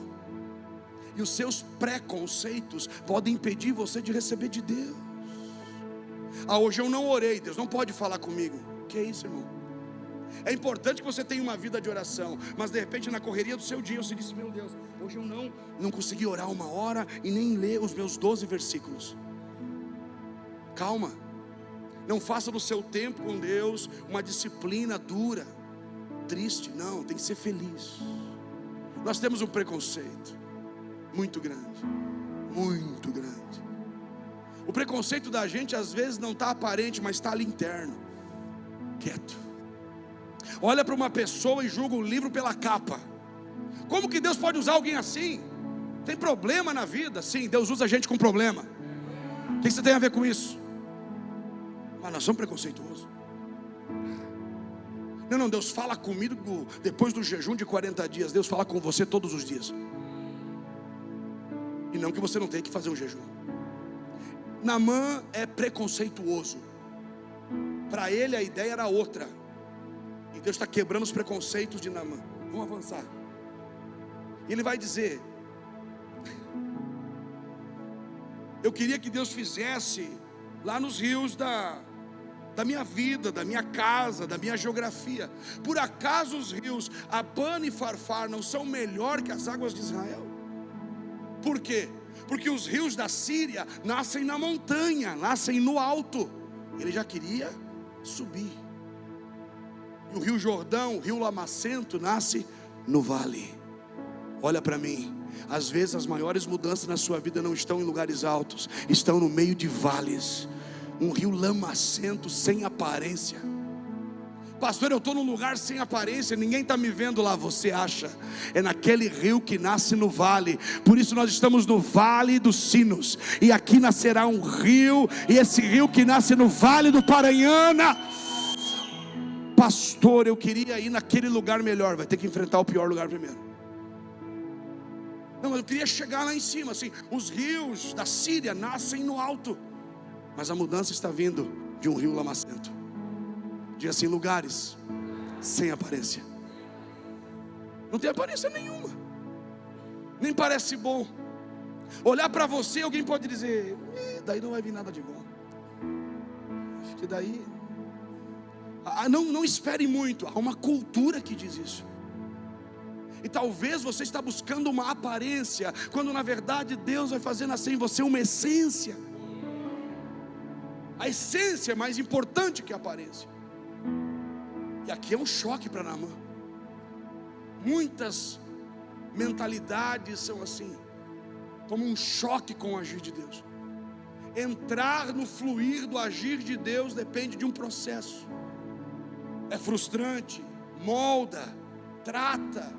e os seus preconceitos podem impedir você de receber de Deus. Ah, hoje eu não orei, Deus não pode falar comigo. Que é isso, irmão? É importante que você tenha uma vida de oração, mas de repente na correria do seu dia você disse: meu Deus, hoje eu não consegui orar 1 hora e nem ler os meus 12 versículos. Calma. Não faça do seu tempo com Deus uma disciplina dura, triste. Não, tem que ser feliz. Nós temos um preconceito muito grande, muito grande. O preconceito da gente às vezes não está aparente, mas está ali interno, quieto. olha para uma pessoa e julga o livro pela capa. Como que Deus pode usar alguém assim? Tem problema na vida? Sim, Deus usa a gente com problema. O que você tem a ver com isso? Mas nós somos preconceituosos. Não, Deus fala comigo depois do jejum de 40 dias. Deus fala com você todos os dias. E não que você não tenha que fazer um jejum. Naamã é preconceituoso. Para ele a ideia era outra. E Deus está quebrando os preconceitos de Naamã. Vamos avançar. E ele vai dizer: eu queria que Deus fizesse lá nos rios da minha vida, da minha casa, da minha geografia. Por acaso os rios Abana e Farfar não são melhor que as águas de Israel? Por quê? Porque os rios da Síria nascem na montanha, nascem no alto. Ele já queria subir. E o rio Jordão, o rio Lamacento, nasce no vale. Olha para mim, às vezes as maiores mudanças na sua vida não estão em lugares altos, estão no meio de vales. Um rio lamacento, sem aparência. Pastor, eu estou num lugar sem aparência, ninguém está me vendo lá. Você acha? É naquele rio que nasce no vale. Por isso nós estamos no Vale dos Sinos. E aqui nascerá um rio, e esse rio que nasce no Vale do Paranhana. Pastor, eu queria ir naquele lugar melhor. Vai ter que enfrentar o pior lugar primeiro. Não, mas eu queria chegar lá em cima. Assim, os rios da Síria nascem no alto, mas a mudança está vindo de um rio lamacento. Diga assim: lugares sem aparência. Não tem aparência nenhuma, nem parece bom. Olhar para você, alguém pode dizer: daí não vai vir nada de bom. Acho que daí não espere muito. Há uma cultura que diz isso. E talvez você está buscando uma aparência, quando na verdade Deus vai fazer nascer em você uma essência. A essência é mais importante que a aparência. E aqui é um choque para Naamã. Muitas mentalidades são assim, como um choque com o agir de Deus. Entrar no fluir do agir de Deus depende de um processo. É frustrante, molda, trata.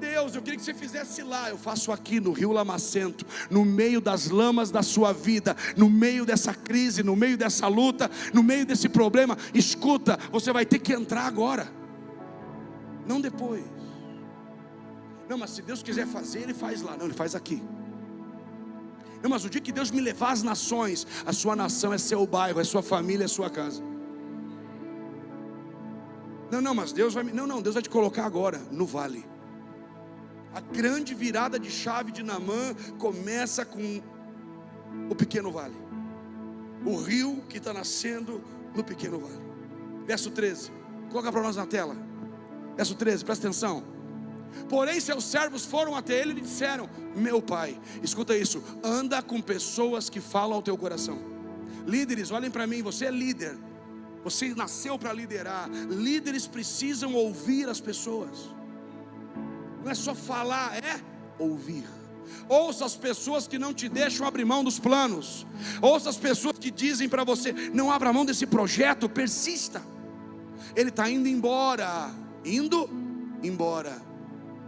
Deus, eu queria que você fizesse lá. Eu faço aqui no rio Lamacento, no meio das lamas da sua vida, no meio dessa crise, no meio dessa luta, no meio desse problema. Escuta, você vai ter que entrar agora, não depois. Não, mas se Deus quiser fazer, Ele faz lá. Não, Ele faz aqui. Não, mas o dia que Deus me levar às nações, a sua nação é seu bairro, é sua família, é sua casa. Não, mas Deus vai Deus vai te colocar agora no vale. A grande virada de chave de Naamã começa com o pequeno vale. O rio que está nascendo no pequeno vale. Verso 13, coloca para nós na tela. Verso 13, presta atenção. Porém seus servos foram até ele e lhe disseram: meu pai, escuta isso, anda com pessoas que falam ao teu coração. Líderes, olhem para mim, você é líder. Você nasceu para liderar. Líderes precisam ouvir as pessoas. Não é só falar, é ouvir. Ouça as pessoas que não te deixam abrir mão dos planos. Ouça as pessoas que dizem para você: não abra mão desse projeto, persista. Ele está indo embora,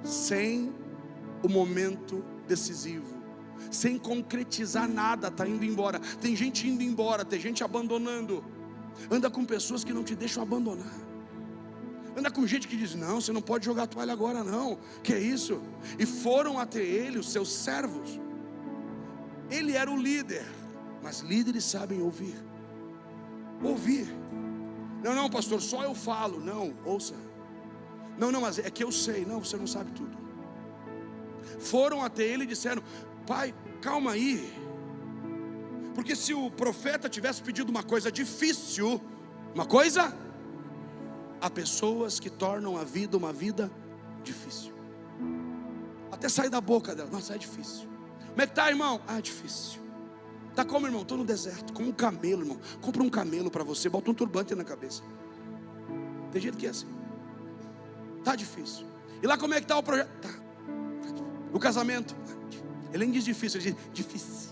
sem o momento decisivo, sem concretizar nada, está indo embora. Tem gente indo embora, tem gente abandonando. Anda com pessoas que não te deixam abandonar. Anda com gente que diz: não, você não pode jogar a toalha agora não. Que é isso? E foram até ele os seus servos. Ele era o líder, mas líderes sabem ouvir. Ouvir. Não, pastor, só eu falo. Não, ouça. Não, mas é que eu sei. Não, você não sabe tudo. Foram até ele e disseram: pai, calma aí. Porque se o profeta tivesse pedido uma coisa difícil, há pessoas que tornam a vida uma vida difícil. Até sair da boca dela: nossa, é difícil. Como é que tá, irmão? Ah, é difícil. Tá como, irmão? Estou no deserto, como um camelo, irmão. Compra um camelo para você, bota um turbante na cabeça. Tem gente que é assim. Tá difícil. E lá como é que tá o projeto? Tá. O casamento? Ele nem diz difícil, ele diz difícil.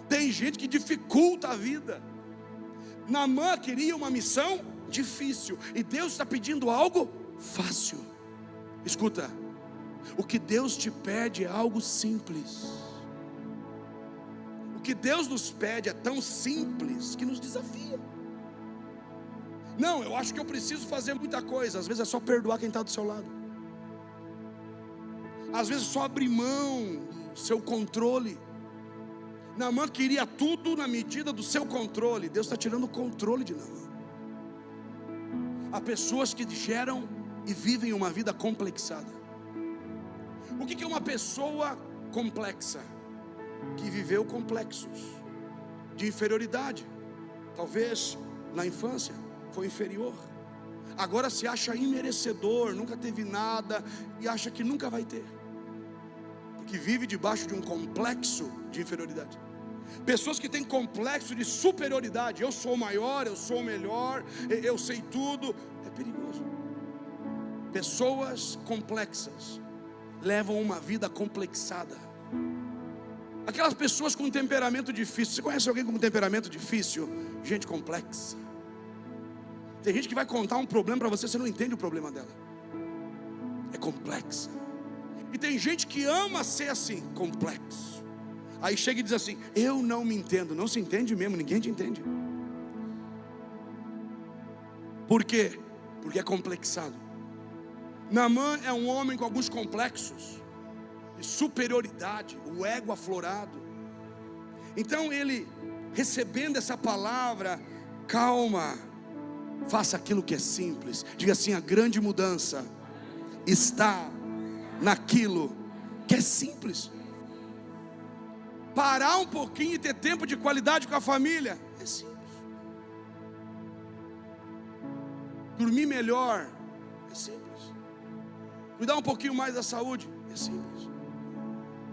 Tem gente que dificulta a vida. Naamã queria uma missão difícil, e Deus está pedindo algo fácil. Escuta, o que Deus te pede é algo simples. O que Deus nos pede é tão simples que nos desafia. Não, eu acho que eu preciso fazer muita coisa. Às vezes é só perdoar quem está do seu lado. Às vezes é só abrir mão do seu controle. Naamã queria tudo na medida do seu controle. Deus está tirando o controle de Naamã. Há pessoas que geram e vivem uma vida complexada. O que é uma pessoa complexa? Que viveu complexos de inferioridade. Talvez na infância foi inferior, agora se acha imerecedor, nunca teve nada e acha que nunca vai ter, porque vive debaixo de um complexo de inferioridade. Pessoas que têm complexo de superioridade, eu sou o maior, eu sou o melhor, eu sei tudo, é perigoso. Pessoas complexas levam uma vida complexada. Aquelas pessoas com temperamento difícil, você conhece alguém com temperamento difícil? Gente complexa. Tem gente que vai contar um problema para você, você não entende o problema dela, é complexa. E tem gente que ama ser assim, complexo. Aí chega e diz assim: eu não me entendo. Não se entende mesmo, ninguém te entende. Por quê? Porque é complexado. Naamã é um homem com alguns complexos de superioridade, o ego aflorado. Então ele, recebendo essa palavra, calma, faça aquilo que é simples. Diga assim: a grande mudança está naquilo que é simples. Parar um pouquinho e ter tempo de qualidade com a família é simples. Dormir melhor é simples. Cuidar um pouquinho mais da saúde é simples.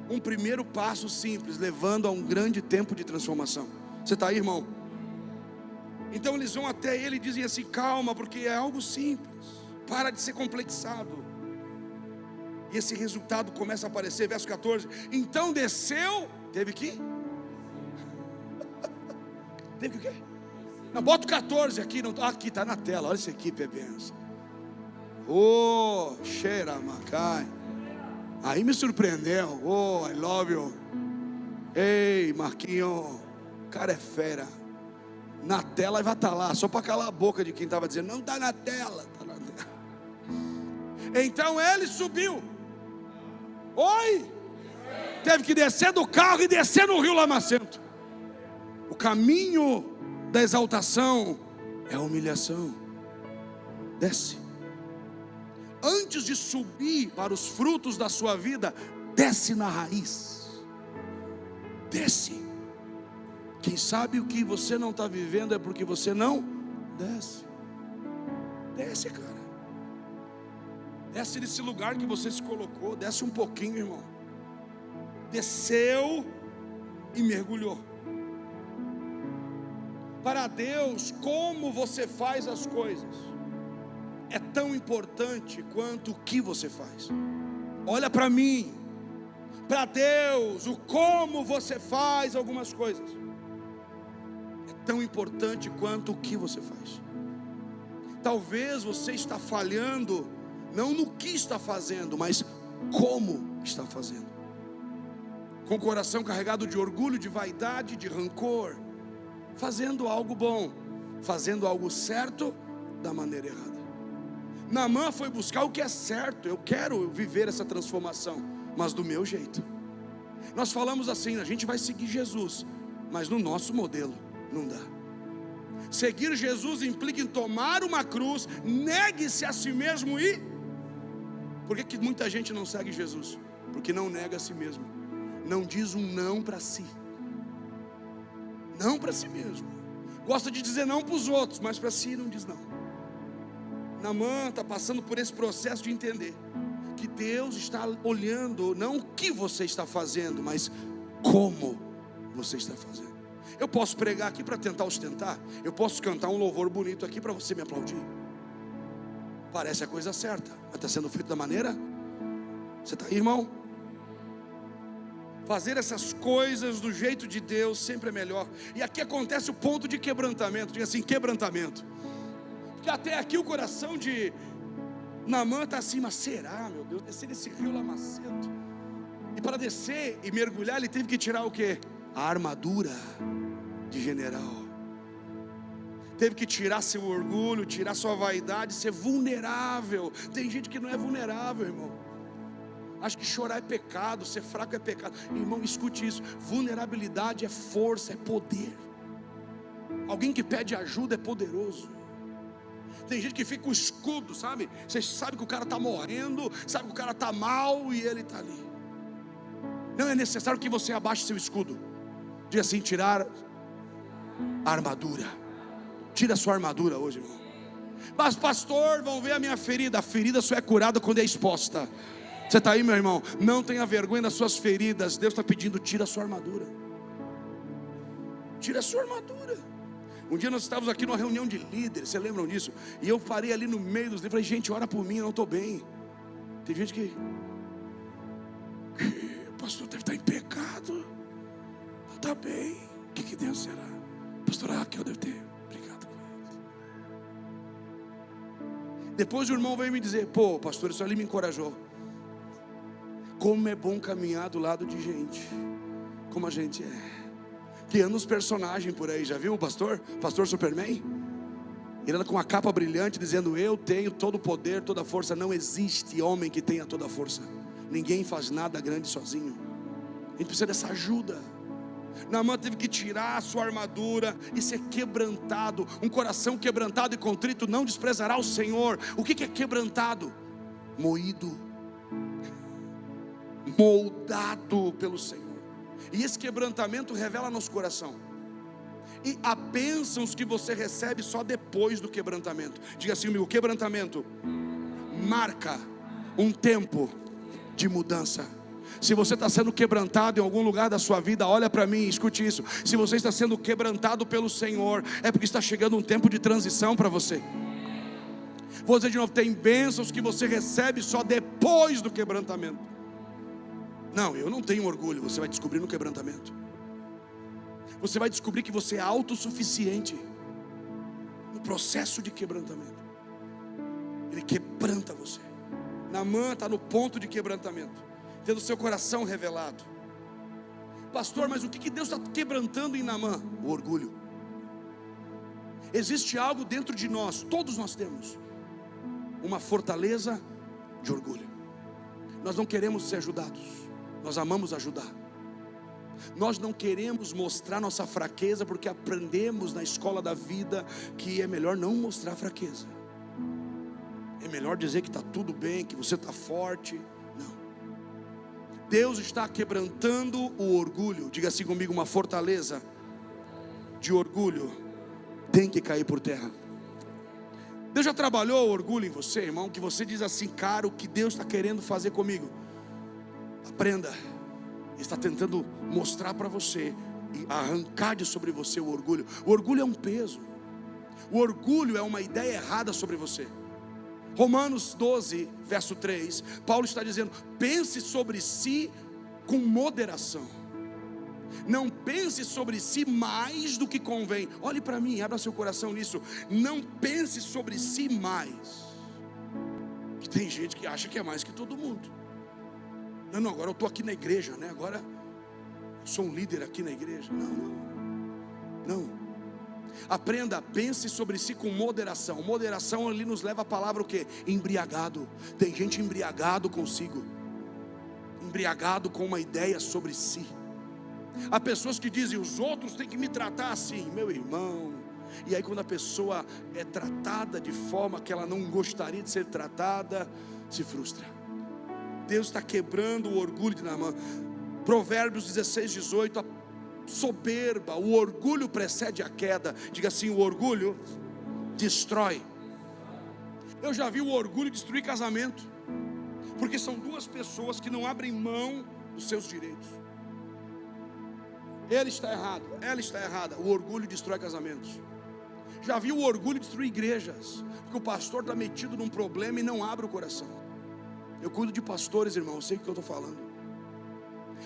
Um primeiro passo simples, levando a um grande tempo de transformação. Você está aí, irmão? Então eles vão até ele e dizem assim: calma, porque é algo simples, para de ser complexado. E esse resultado começa a aparecer, verso 14. Então desceu, teve que? Teve que o quê? Não, bota o 14 aqui, não, aqui está na tela, olha esse aqui, benção. Oh, cheira macai. Aí me surpreendeu. Oh, I love you. Ei, Marquinho, o cara é fera. Na tela vai estar lá, só para calar a boca de quem estava dizendo: não está na tela, está na tela. Então ele subiu. Oi? Teve que descer do carro e descer no rio Lamacento. O caminho da exaltação é a humilhação. Desce. Antes de subir para os frutos da sua vida, desce na raiz. Desce. Quem sabe o que você não está vivendo é porque você não desce. Desce, cara. Desce desse lugar que você se colocou. Desce um pouquinho, irmão. Desceu e mergulhou. Para Deus, como você faz as coisas é tão importante quanto o que você faz. Olha para mim. Para Deus, o como você faz algumas coisas é tão importante quanto o que você faz. Talvez você está falhando não no que está fazendo, mas como está fazendo. Com o coração carregado de orgulho, de vaidade, de rancor, fazendo algo bom, fazendo algo certo da maneira errada. Naamã foi buscar o que é certo. Eu quero viver essa transformação, mas do meu jeito. Nós falamos assim: a gente vai seguir Jesus, mas no nosso modelo não dá. Seguir Jesus implica em tomar uma cruz, negue-se a si mesmo e... Por que muita gente não segue Jesus? Porque não nega a si mesmo, não diz um não para si, não para si mesmo. Gosta de dizer não para os outros, mas para si não diz não. Naamã está passando por esse processo de entender que Deus está olhando não o que você está fazendo, mas como você está fazendo. Eu posso pregar aqui para tentar ostentar, eu posso cantar um louvor bonito aqui para você me aplaudir. Parece a coisa certa, mas está sendo feito da maneira? Você está aí, irmão? Fazer essas coisas do jeito de Deus sempre é melhor. E aqui acontece o ponto de quebrantamento. Diga assim, quebrantamento. Porque até aqui o coração de Naamã está assim, mas será, meu Deus, descer nesse rio lamacento. E para descer e mergulhar, ele teve que tirar o quê? A armadura de general. Teve que tirar seu orgulho, tirar sua vaidade, ser vulnerável. Tem gente que não é vulnerável, irmão. Acho que chorar é pecado, ser fraco é pecado. Irmão, escute isso. Vulnerabilidade é força, é poder. Alguém que pede ajuda é poderoso. Tem gente que fica com o escudo, sabe? Você sabe que o cara está morrendo, sabe que o cara está mal e ele está ali. Não é necessário que você abaixe seu escudo. Diga assim, tirar a armadura. Tira a sua armadura hoje, irmão. Mas pastor, vão ver a minha ferida. A ferida só é curada quando é exposta. Você está aí, meu irmão? Não tenha vergonha das suas feridas. Deus está pedindo, tira a sua armadura. Tira a sua armadura. Um dia nós estávamos aqui numa reunião de líderes, vocês lembram disso? E eu parei ali no meio dos líderes, falei, gente, ora por mim, eu não estou bem. Tem gente que o pastor deve estar em pecado, não está bem. O que Deus será? Pastor Raquel deve ter brigado com ele. Depois o irmão veio me dizer, pô pastor, isso ali me encorajou. Como é bom caminhar do lado de gente como a gente é. Que anda os personagens por aí, já viu o pastor? Pastor Superman? Ele anda com uma capa brilhante dizendo, eu tenho todo o poder, toda a força. Não existe homem que tenha toda a força. Ninguém faz nada grande sozinho. A gente precisa dessa ajuda. Naamã teve que tirar a sua armadura e ser quebrantado. Um coração quebrantado e contrito não desprezará o Senhor. O que é quebrantado? Moído, moldado pelo Senhor. E esse quebrantamento revela nosso coração. E há bênçãos que você recebe só depois do quebrantamento. Diga assim comigo, o quebrantamento marca um tempo de mudança. Se você está sendo quebrantado em algum lugar da sua vida, olha para mim, escute isso. Se você está sendo quebrantado pelo Senhor, é porque está chegando um tempo de transição para você. Vou dizer de novo, tem bênçãos que você recebe só depois do quebrantamento. Não, eu não tenho orgulho. Você vai descobrir no quebrantamento. Você vai descobrir que você é autossuficiente no processo de quebrantamento. Ele quebranta você. Naamã está no ponto de quebrantamento, tendo seu coração revelado. Pastor, mas o que Deus está quebrantando em Naamã? O orgulho. Existe algo dentro de nós, todos nós temos uma fortaleza de orgulho. Nós não queremos ser ajudados, nós amamos ajudar. Nós não queremos mostrar nossa fraqueza, porque aprendemos na escola da vida que é melhor não mostrar fraqueza. É melhor dizer que está tudo bem, que você está forte. Não. Deus está quebrantando o orgulho. Diga assim comigo, uma fortaleza de orgulho tem que cair por terra. Deus já trabalhou o orgulho em você, irmão, que você diz assim, cara, o que Deus está querendo fazer comigo? Aprenda. Ele está tentando mostrar para você e arrancar de sobre você o orgulho. O orgulho é um peso. O orgulho é uma ideia errada sobre você. Romanos 12, verso 3, Paulo está dizendo, pense sobre si com moderação. Não pense sobre si mais do que convém. Olhe para mim, abra seu coração nisso. Não pense sobre si mais. Que tem gente que acha que é mais que todo mundo. Não, agora eu estou aqui na igreja, né? Agora eu sou um líder aqui na igreja. Não. Aprenda, pense sobre si com moderação. Moderação ali nos leva a palavra o quê? Embriagado. Tem gente embriagado consigo, embriagado com uma ideia sobre si. Há pessoas que dizem, os outros têm que me tratar assim, meu irmão. E aí quando a pessoa é tratada de forma que ela não gostaria de ser tratada, se frustra. Deus está quebrando o orgulho de Naamã. Provérbios 16, 18, a soberba, o orgulho precede a queda. Diga assim, o orgulho destrói. Eu já vi o orgulho destruir casamento, porque são duas pessoas que não abrem mão dos seus direitos. Ele está errado, ela está errada. O orgulho destrói casamentos. Já vi o orgulho destruir igrejas, porque o pastor está metido num problema e não abre o coração. Eu cuido de pastores, irmão, eu sei o que eu estou falando.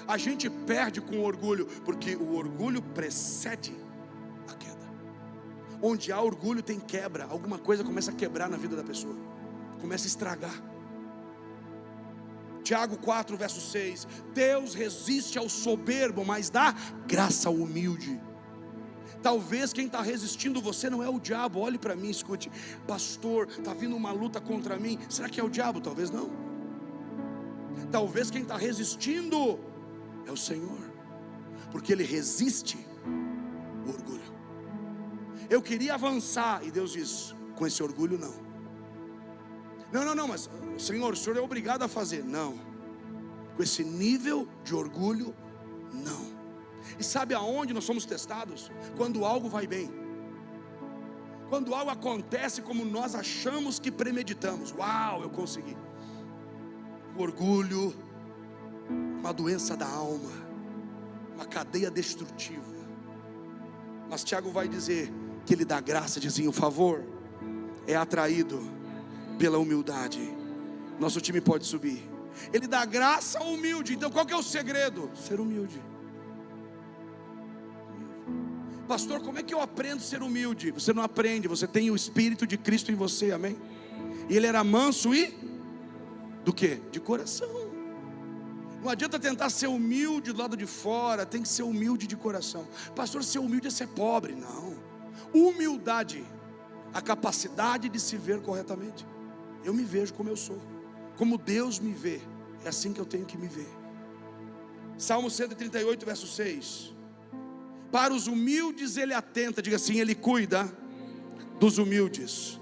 A gente perde com o orgulho, porque o orgulho precede a queda. Onde há orgulho tem quebra, alguma coisa começa a quebrar na vida da pessoa, começa a estragar. Tiago 4, verso 6: Deus resiste ao soberbo, mas dá graça ao humilde. Talvez quem está resistindo você não é o diabo. Olhe para mim, escute: pastor, está vindo uma luta contra mim. Será que é o diabo? Talvez não. Talvez quem está resistindo é o Senhor, porque Ele resiste o orgulho. Eu queria avançar, e Deus diz: com esse orgulho não. Não, mas Senhor, o Senhor é obrigado a fazer. Não, com esse nível de orgulho, não. E sabe aonde nós somos testados? Quando algo vai bem, quando algo acontece como nós achamos que premeditamos. Uau, eu consegui. O orgulho, uma doença da alma, uma cadeia destrutiva. Mas Tiago vai dizer que Ele dá graça, dizem: o favor é atraído pela humildade. Nosso time pode subir. Ele dá graça ao humilde. Então qual que é o segredo? Ser humilde. Pastor, como é que eu aprendo a ser humilde? Você não aprende, você tem o Espírito de Cristo em você, amém? E Ele era manso e do que? De coração. Não adianta tentar ser humilde do lado de fora, tem que ser humilde de coração. Pastor, ser humilde é ser pobre. Não. Humildade, a capacidade de se ver corretamente. Eu me vejo como eu sou, como Deus me vê. É assim que eu tenho que me ver. Salmo 138, verso 6: para os humildes Ele atenta. Diga assim: Ele cuida dos humildes.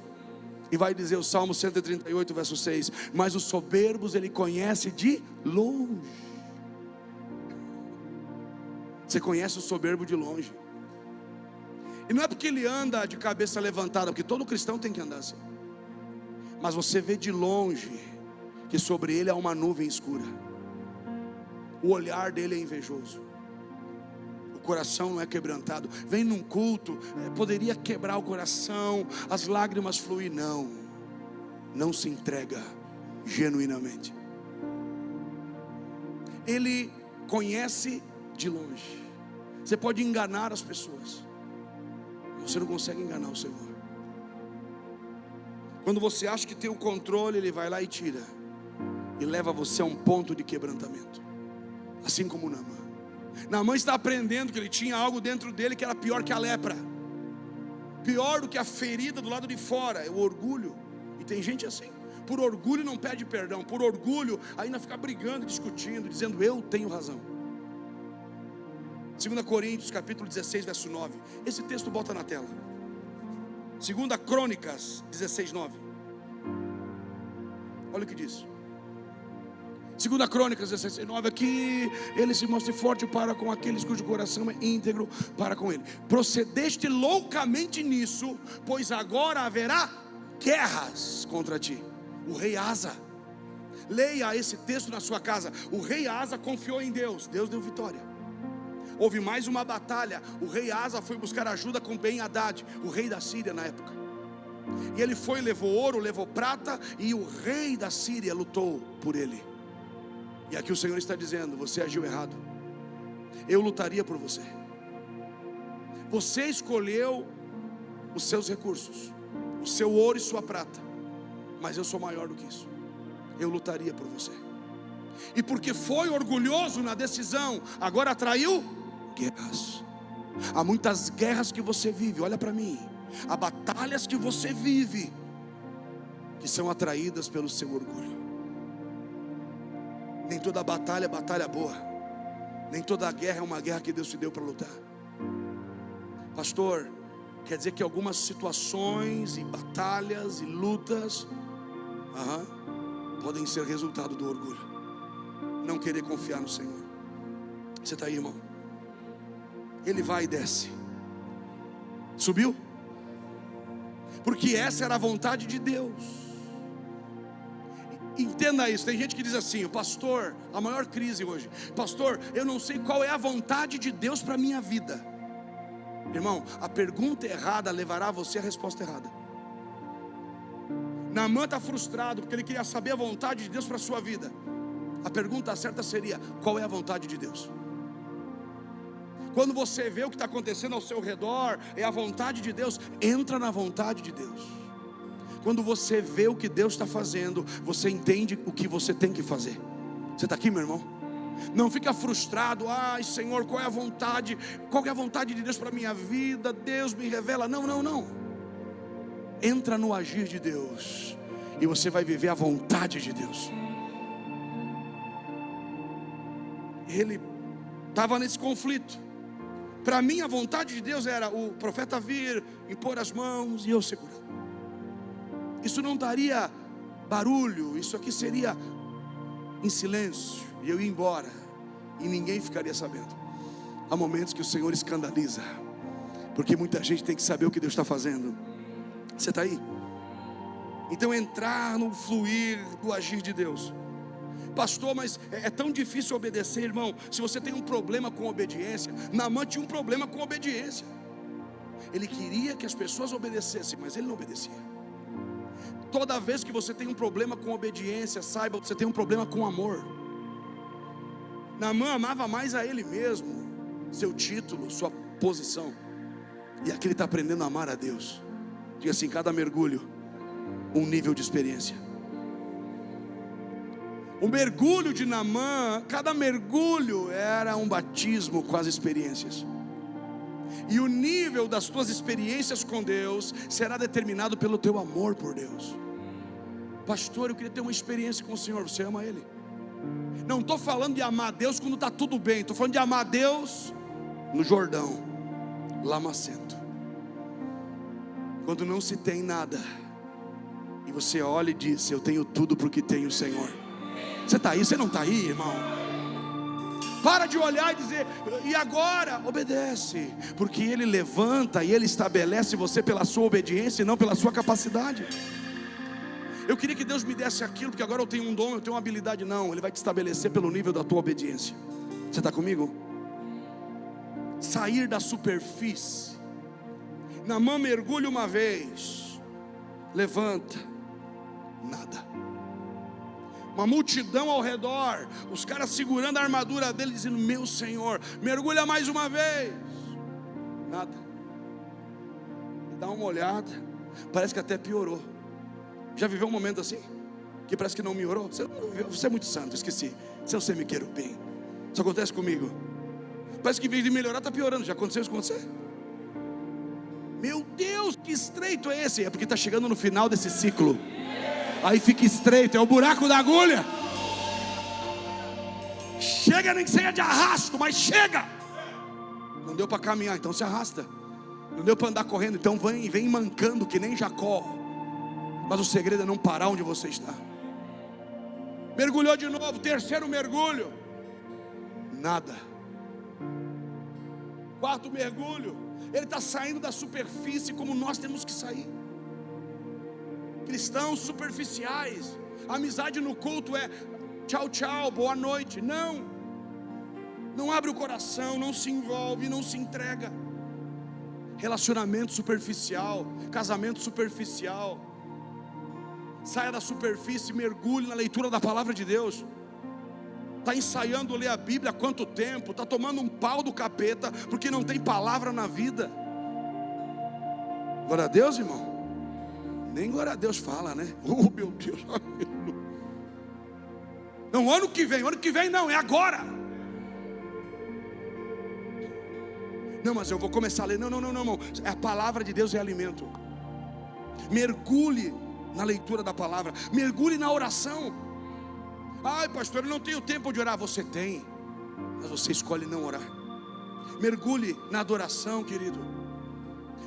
E vai dizer o Salmo 138, verso 6: mas os soberbos Ele conhece de longe. Você conhece o soberbo de longe. E não é porque ele anda de cabeça levantada, porque todo cristão tem que andar assim. Mas você vê de longe que sobre ele há uma nuvem escura. O olhar dele é invejoso. O coração não é quebrantado. Vem num culto, poderia quebrar o coração, as lágrimas fluir. Não se entrega genuinamente. Ele conhece de longe. Você pode enganar as pessoas, você não consegue enganar o Senhor. Quando você acha que tem o controle, Ele vai lá e tira, e leva você a um ponto de quebrantamento. Assim como Naamã está aprendendo que ele tinha algo dentro dele que era pior que a lepra, pior do que a ferida do lado de fora, é o orgulho. E tem gente assim, por orgulho não pede perdão, por orgulho ainda fica brigando, discutindo, dizendo: eu tenho razão. 2 Coríntios capítulo 16, verso 9. Esse texto bota na tela. 2 Crônicas 16, 9. Olha o que diz. 2 Crônicas 16, 9. Aqui: ele se mostre forte para com aqueles cujo coração é íntegro para com ele. Procedeste loucamente nisso, pois agora haverá guerras contra ti. O rei Asa, leia esse texto na sua casa. O rei Asa confiou em Deus, Deus deu vitória. Houve mais uma batalha. O rei Asa foi buscar ajuda com Ben-Hadad, o rei da Síria na época. E ele foi, levou ouro, levou prata, e o rei da Síria lutou por ele. E aqui o Senhor está dizendo: você agiu errado. Eu lutaria por você. Você escolheu os seus recursos, o seu ouro e sua prata, mas eu sou maior do que isso. Eu lutaria por você. E porque foi orgulhoso na decisão, agora atraiu guerras. Há muitas guerras que você vive, olha para mim. Há batalhas que você vive que são atraídas pelo seu orgulho. Nem toda batalha é batalha boa. Nem toda guerra é uma guerra que Deus te deu para lutar. Pastor, quer dizer que algumas situações e batalhas e lutas podem ser resultado do orgulho. Não querer confiar no Senhor. Você está aí, irmão? Ele vai e desce. Subiu? Porque essa era a vontade de Deus. Entenda isso. Tem gente que diz assim: pastor, a maior crise hoje: pastor, eu não sei qual é a vontade de Deus para a minha vida. Irmão, a pergunta errada levará você à resposta errada. Naamã está frustrado porque ele queria saber a vontade de Deus para a sua vida. A pergunta certa seria: qual é a vontade de Deus? Quando você vê o que está acontecendo ao seu redor, é a vontade de Deus, entra na vontade de Deus. Quando você vê o que Deus está fazendo, você entende o que você tem que fazer. Você está aqui, meu irmão? Não fica frustrado: ai Senhor, qual é a vontade? Qual é a vontade de Deus para a minha vida? Deus me revela. Não, não, não. Entra no agir de Deus, e você vai viver a vontade de Deus. Ele estava nesse conflito. Para mim a vontade de Deus era o profeta vir, impor as mãos e eu segurar. Isso não daria barulho, isso aqui seria em silêncio, e eu ia embora, e ninguém ficaria sabendo. Há momentos que o Senhor escandaliza, porque muita gente tem que saber o que Deus está fazendo. Você está aí? Então entrar no fluir do agir de Deus. Pastor, mas é tão difícil obedecer, irmão. Se você tem um problema com obediência, Naamã tinha um problema com obediência. Ele queria que as pessoas obedecessem, mas ele não obedecia. Toda vez que você tem um problema com obediência, saiba que você tem um problema com amor. Naamã amava mais a ele mesmo, seu título, sua posição. E aqui ele está aprendendo a amar a Deus. Diga assim: cada mergulho, um nível de experiência. O mergulho de Naamã, cada mergulho era um batismo com as experiências. E o nível das tuas experiências com Deus será determinado pelo teu amor por Deus. Pastor, eu queria ter uma experiência com o Senhor. Você ama Ele? Não estou falando de amar a Deus quando está tudo bem. Estou falando de amar a Deus no Jordão, lamacento, quando não se tem nada, e você olha e diz: eu tenho tudo porque tenho o Senhor. Você está aí? Você não está aí, irmão? Para de olhar e dizer: e agora? Obedece, porque Ele levanta e Ele estabelece você pela sua obediência e não pela sua capacidade. Eu queria que Deus me desse aquilo, porque agora eu tenho um dom, eu tenho uma habilidade. Não, Ele vai te estabelecer pelo nível da tua obediência. Você está comigo? Sair da superfície. Naamã mergulha uma vez, levanta, nada. Uma multidão ao redor, os caras segurando a armadura dele, dizendo: meu Senhor, mergulha mais uma vez. Nada. Dá uma olhada, parece que até piorou. Já viveu um momento assim? Que parece que não melhorou? Você é muito santo, esqueci. Se eu sei me quero bem. Isso acontece comigo. Parece que em vez de melhorar, está piorando. Já aconteceu isso com você? Meu Deus, que estreito é esse? É porque está chegando no final desse ciclo. Aí fica estreito, é o buraco da agulha. Chega, nem que seja de arrasto, mas chega. Não deu para caminhar, então se arrasta. Não deu para andar correndo, então vem mancando que nem Jacó. Mas o segredo é não parar onde você está. Mergulhou de novo, terceiro mergulho, nada. Quarto mergulho, ele está saindo da superfície como nós temos que sair. Cristãos superficiais, amizade no culto é tchau, tchau, boa noite. Não abre o coração, não se envolve, não se entrega. Relacionamento superficial, casamento superficial. Saia da superfície, mergulhe na leitura da palavra de Deus. Está ensaiando ler a Bíblia há quanto tempo? Está tomando um pau do capeta porque não tem palavra na vida. Glória a Deus, irmão. Nem glória a Deus fala, né? Oh meu Deus. Não, ano que vem não, é agora. Não, mas eu vou começar a ler. Não, irmão. A palavra de Deus é alimento. Mergulhe na leitura da palavra, mergulhe na oração. Ai pastor, eu não tenho tempo de orar. Você tem, mas você escolhe não orar. Mergulhe na adoração, querido.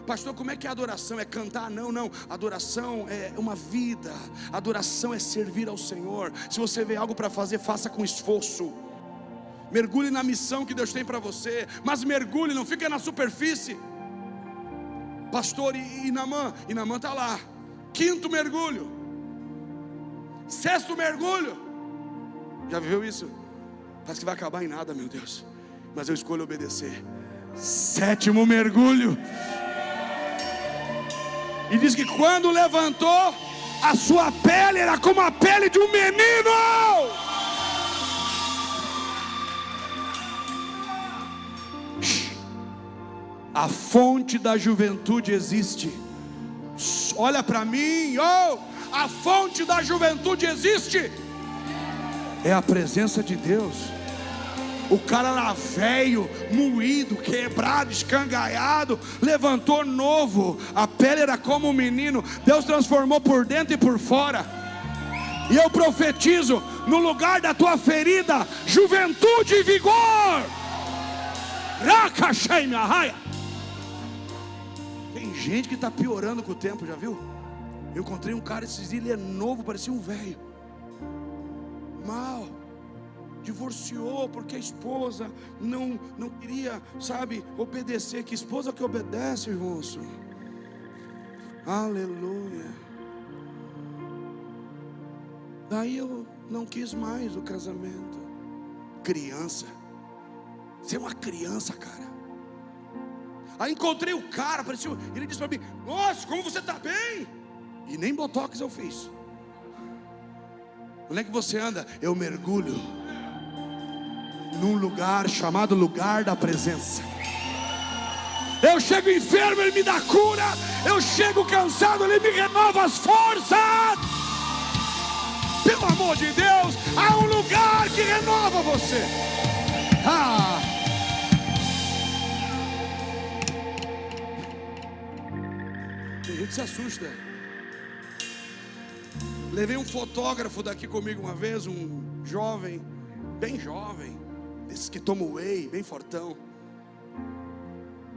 Pastor, como é que é a adoração? É cantar? Não, adoração é uma vida. Adoração é servir ao Senhor. Se você vê algo para fazer, faça com esforço. Mergulhe na missão que Deus tem para você, mas mergulhe, não fica na superfície. Pastor, e Naamã está lá. Quinto mergulho, sexto mergulho. Já viveu isso? Parece que vai acabar em nada, meu Deus. Mas eu escolho obedecer. Sétimo mergulho. E diz que quando levantou, a sua pele era como a pele de um menino. A fonte da juventude existe. Olha para mim, a fonte da juventude existe. É a presença de Deus. O cara era velho, moído, quebrado, escangalhado, levantou novo. A pele era como um menino. Deus transformou por dentro e por fora. E eu profetizo, no lugar da tua ferida, juventude e vigor. Tem gente que está piorando com o tempo, já viu? Eu encontrei um cara esses dias, ele é novo, parecia um velho. Mal, divorciou porque a esposa não queria, sabe, obedecer. Que esposa que obedece, irmãos? Aleluia. Daí eu não quis mais o casamento. Criança, você é uma criança, cara. Aí encontrei o cara, parecia, ele disse para mim: nossa, como você está bem. E nem botox eu fiz. Onde é que você anda? Eu mergulho num lugar chamado lugar da presença. Eu chego enfermo, Ele me dá cura. Eu chego cansado, Ele me renova as forças. Pelo amor de Deus, há um lugar que renova você. Tem gente que se assusta. Levei um fotógrafo daqui comigo uma vez, um jovem, bem jovem, desses que tomam whey, bem fortão.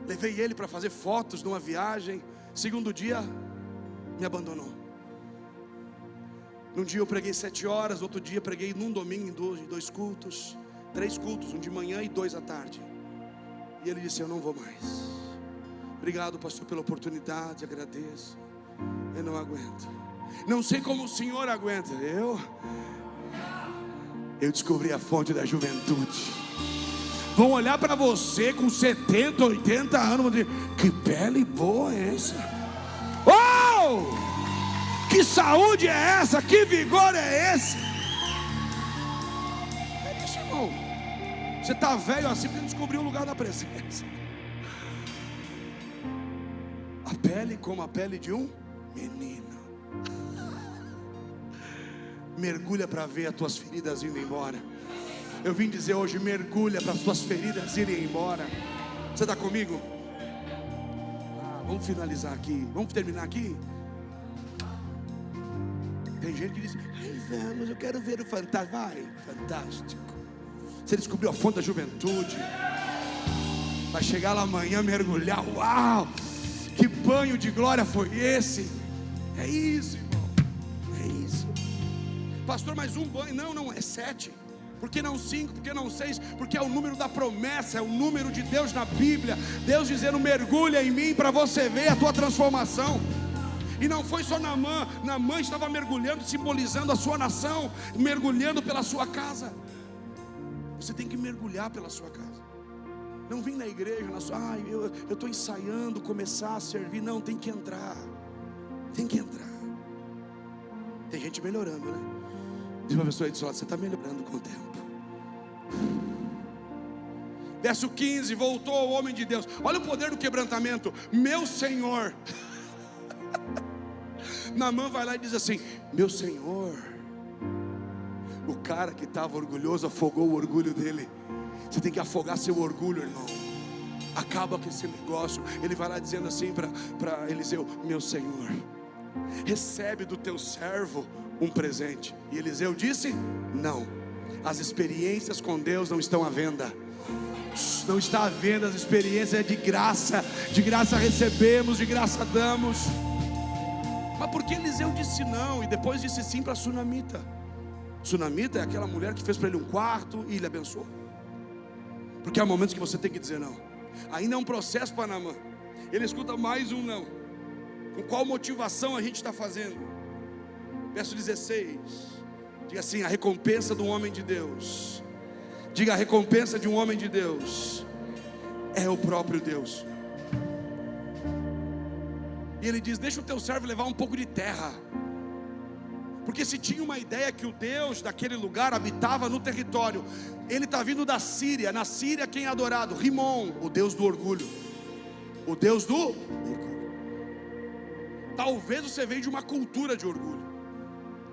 Levei ele para fazer fotos numa viagem. Segundo dia, me abandonou. Num dia eu preguei 7 horas, outro dia preguei num domingo em dois cultos, 3 cultos, um de manhã e 2 à tarde. E ele disse: eu não vou mais. Obrigado, pastor, pela oportunidade, agradeço. Eu não aguento. Não sei como o senhor aguenta. Eu descobri a fonte da juventude. Vão olhar para você com 70, 80 anos, vão dizer: que pele boa é essa? Que saúde é essa? Que vigor é esse? É isso, irmão. Você está velho assim porque descobriu o lugar da presença. A pele como a pele de um menino. Mergulha para ver as tuas feridas indo embora. Eu vim dizer hoje: mergulha para as tuas feridas irem embora. Você está comigo? Vamos finalizar aqui. Vamos terminar aqui. Tem gente que diz: ai, vamos, eu quero ver o fantástico. Vai, fantástico. Você descobriu a fonte da juventude. Vai chegar lá amanhã, mergulhar. Uau, que banho de glória foi esse? É isso, irmão. É isso. Pastor, mais um banho? Não, é 7. Por que não 5? Por que não 6? Porque é o número da promessa, é o número de Deus na Bíblia. Deus dizendo: mergulha em mim para você ver a tua transformação. E não foi só Naamã. Naamã estava mergulhando, simbolizando a sua nação, mergulhando pela sua casa. Você tem que mergulhar pela sua casa. Não vem na igreja, eu estou ensaiando começar a servir. Não, tem que entrar. Tem que entrar. Tem gente melhorando, né? Diz para a pessoa aí do seu lado: você está melhorando com o tempo. Verso 15: voltou ao homem de Deus. Olha o poder do quebrantamento. Meu Senhor. Naamã vai lá e diz assim: meu Senhor. O cara que estava orgulhoso afogou o orgulho dele. Você tem que afogar seu orgulho, irmão. Acaba com esse negócio. Ele vai lá dizendo assim para Eliseu: meu Senhor, recebe do teu servo um presente. E Eliseu disse: não, as experiências com Deus não estão à venda. Não está à venda, as experiências é de graça recebemos, de graça damos. Mas por que Eliseu disse não e depois disse sim para a sunamita? Sunamita é aquela mulher que fez para ele um quarto e ele abençoou. Porque há momentos que você tem que dizer não. Ainda é um processo para Naamã. Ele escuta mais um não. Com qual motivação a gente está fazendo? Verso 16. Diga assim: a recompensa de um homem de Deus. Diga: a recompensa de um homem de Deus é o próprio Deus. E ele diz: deixa o teu servo levar um pouco de terra. Porque se tinha uma ideia que o Deus daquele lugar habitava no território, ele está vindo da Síria. Na Síria quem é adorado? Rimon, o Deus do orgulho. o Deus do orgulho. Talvez você veio de uma cultura de orgulho.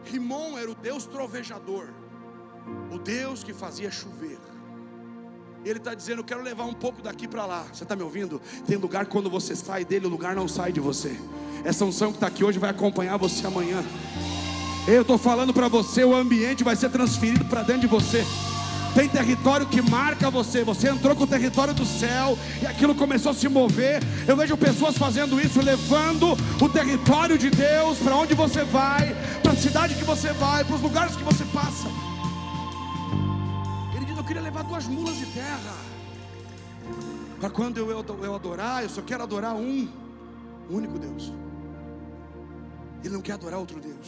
Rimon era o Deus trovejador, o Deus que fazia chover. Ele está dizendo: eu quero levar um pouco daqui para lá. Você está me ouvindo? Tem lugar que quando você sai dele, o lugar não sai de você. Essa unção que está aqui hoje vai acompanhar você amanhã. Eu estou falando para você, o ambiente vai ser transferido para dentro de você. Tem território que marca você. Você entrou com o território do céu e aquilo começou a se mover. Eu vejo pessoas fazendo isso, levando o território de Deus para onde você vai, para a cidade que você vai, para os lugares que você passa. Ele diz: eu queria levar 2 mulas de terra, para quando eu adorar, eu só quero adorar um único Deus. Ele não quer adorar outro Deus,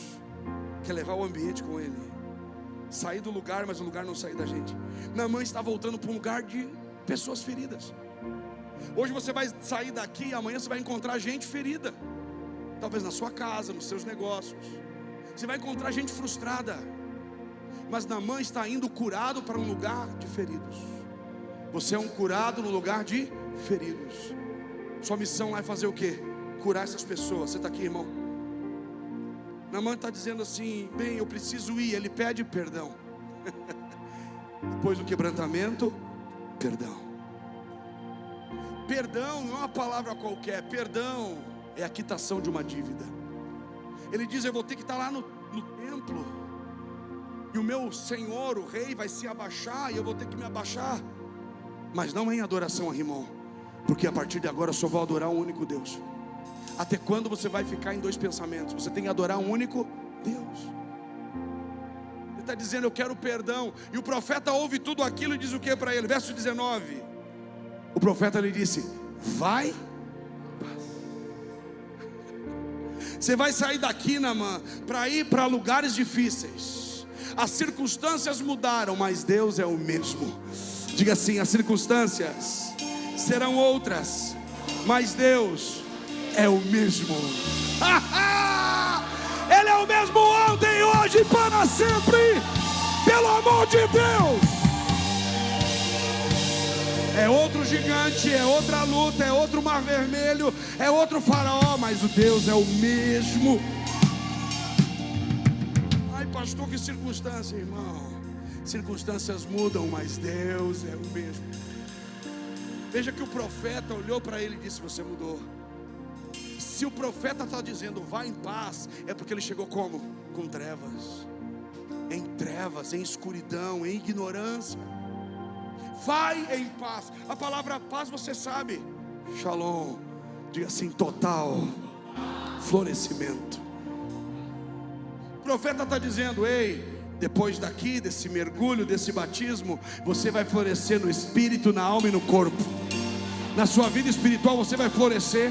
quer levar o ambiente com ele. Sair do lugar, mas o lugar não sair da gente. Naamã está voltando para um lugar de pessoas feridas. Hoje você vai sair daqui, amanhã você vai encontrar gente ferida. Talvez na sua casa, nos seus negócios. Você vai encontrar gente frustrada. Mas Naamã está indo curado para um lugar de feridos. Você é um curado no lugar de feridos. Sua missão lá é fazer o quê? Curar essas pessoas. Você está aqui, irmão? Naamã está dizendo assim: bem, eu preciso ir. Ele pede perdão. Depois do quebrantamento, perdão. Perdão não é uma palavra qualquer. Perdão é a quitação de uma dívida. Ele diz: eu vou ter que estar lá no templo, e o meu senhor, o rei, vai se abaixar, e eu vou ter que me abaixar. Mas não em adoração a Rimon, porque a partir de agora eu só vou adorar um único Deus. Até quando você vai ficar em 2 pensamentos? Você tem que adorar um único Deus. Ele está dizendo: eu quero perdão. E o profeta ouve tudo aquilo e diz o que para ele? Verso 19. O profeta lhe disse: vai. Você vai sair daqui, Naamã, para ir para lugares difíceis. As circunstâncias mudaram, mas Deus é o mesmo. Diga assim: as circunstâncias serão outras, mas Deus é o mesmo. Ele é o mesmo ontem, hoje e para sempre. Pelo amor de Deus. É outro gigante, é outra luta, é outro mar vermelho, é outro faraó, mas o Deus é o mesmo. Ai, pastor, que circunstância, irmão. Circunstâncias mudam, mas Deus é o mesmo. Veja que o profeta olhou para ele e disse: você mudou. Se o profeta está dizendo vá em paz, é porque ele chegou como? Com trevas, em escuridão, em ignorância. Vai em paz. A palavra paz você sabe, Shalom. Diga assim: total florescimento. O profeta está dizendo: ei, depois daqui, desse mergulho, desse batismo, você vai florescer no espírito, na alma e no corpo. Na sua vida espiritual você vai florescer,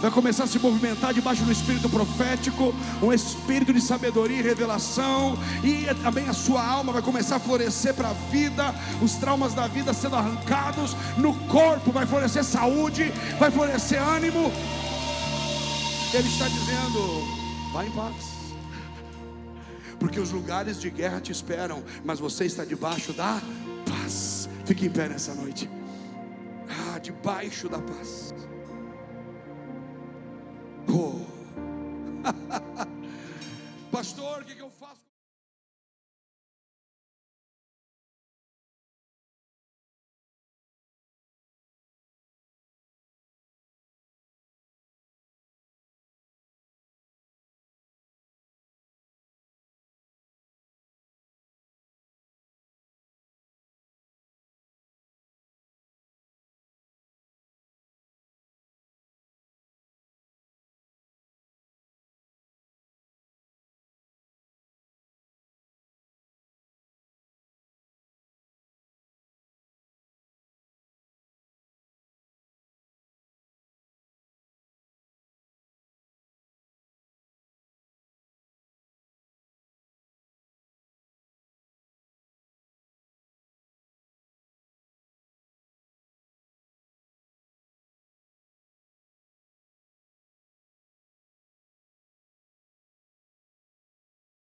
vai começar a se movimentar debaixo do espírito profético, um espírito de sabedoria e revelação, e também a sua alma vai começar a florescer para a vida, os traumas da vida sendo arrancados. No corpo vai florescer saúde, vai florescer ânimo. Ele está dizendo: vá em paz, porque os lugares de guerra te esperam, mas você está debaixo da paz. Fique em pé nessa noite. Debaixo da paz. Pastor, o que eu faço?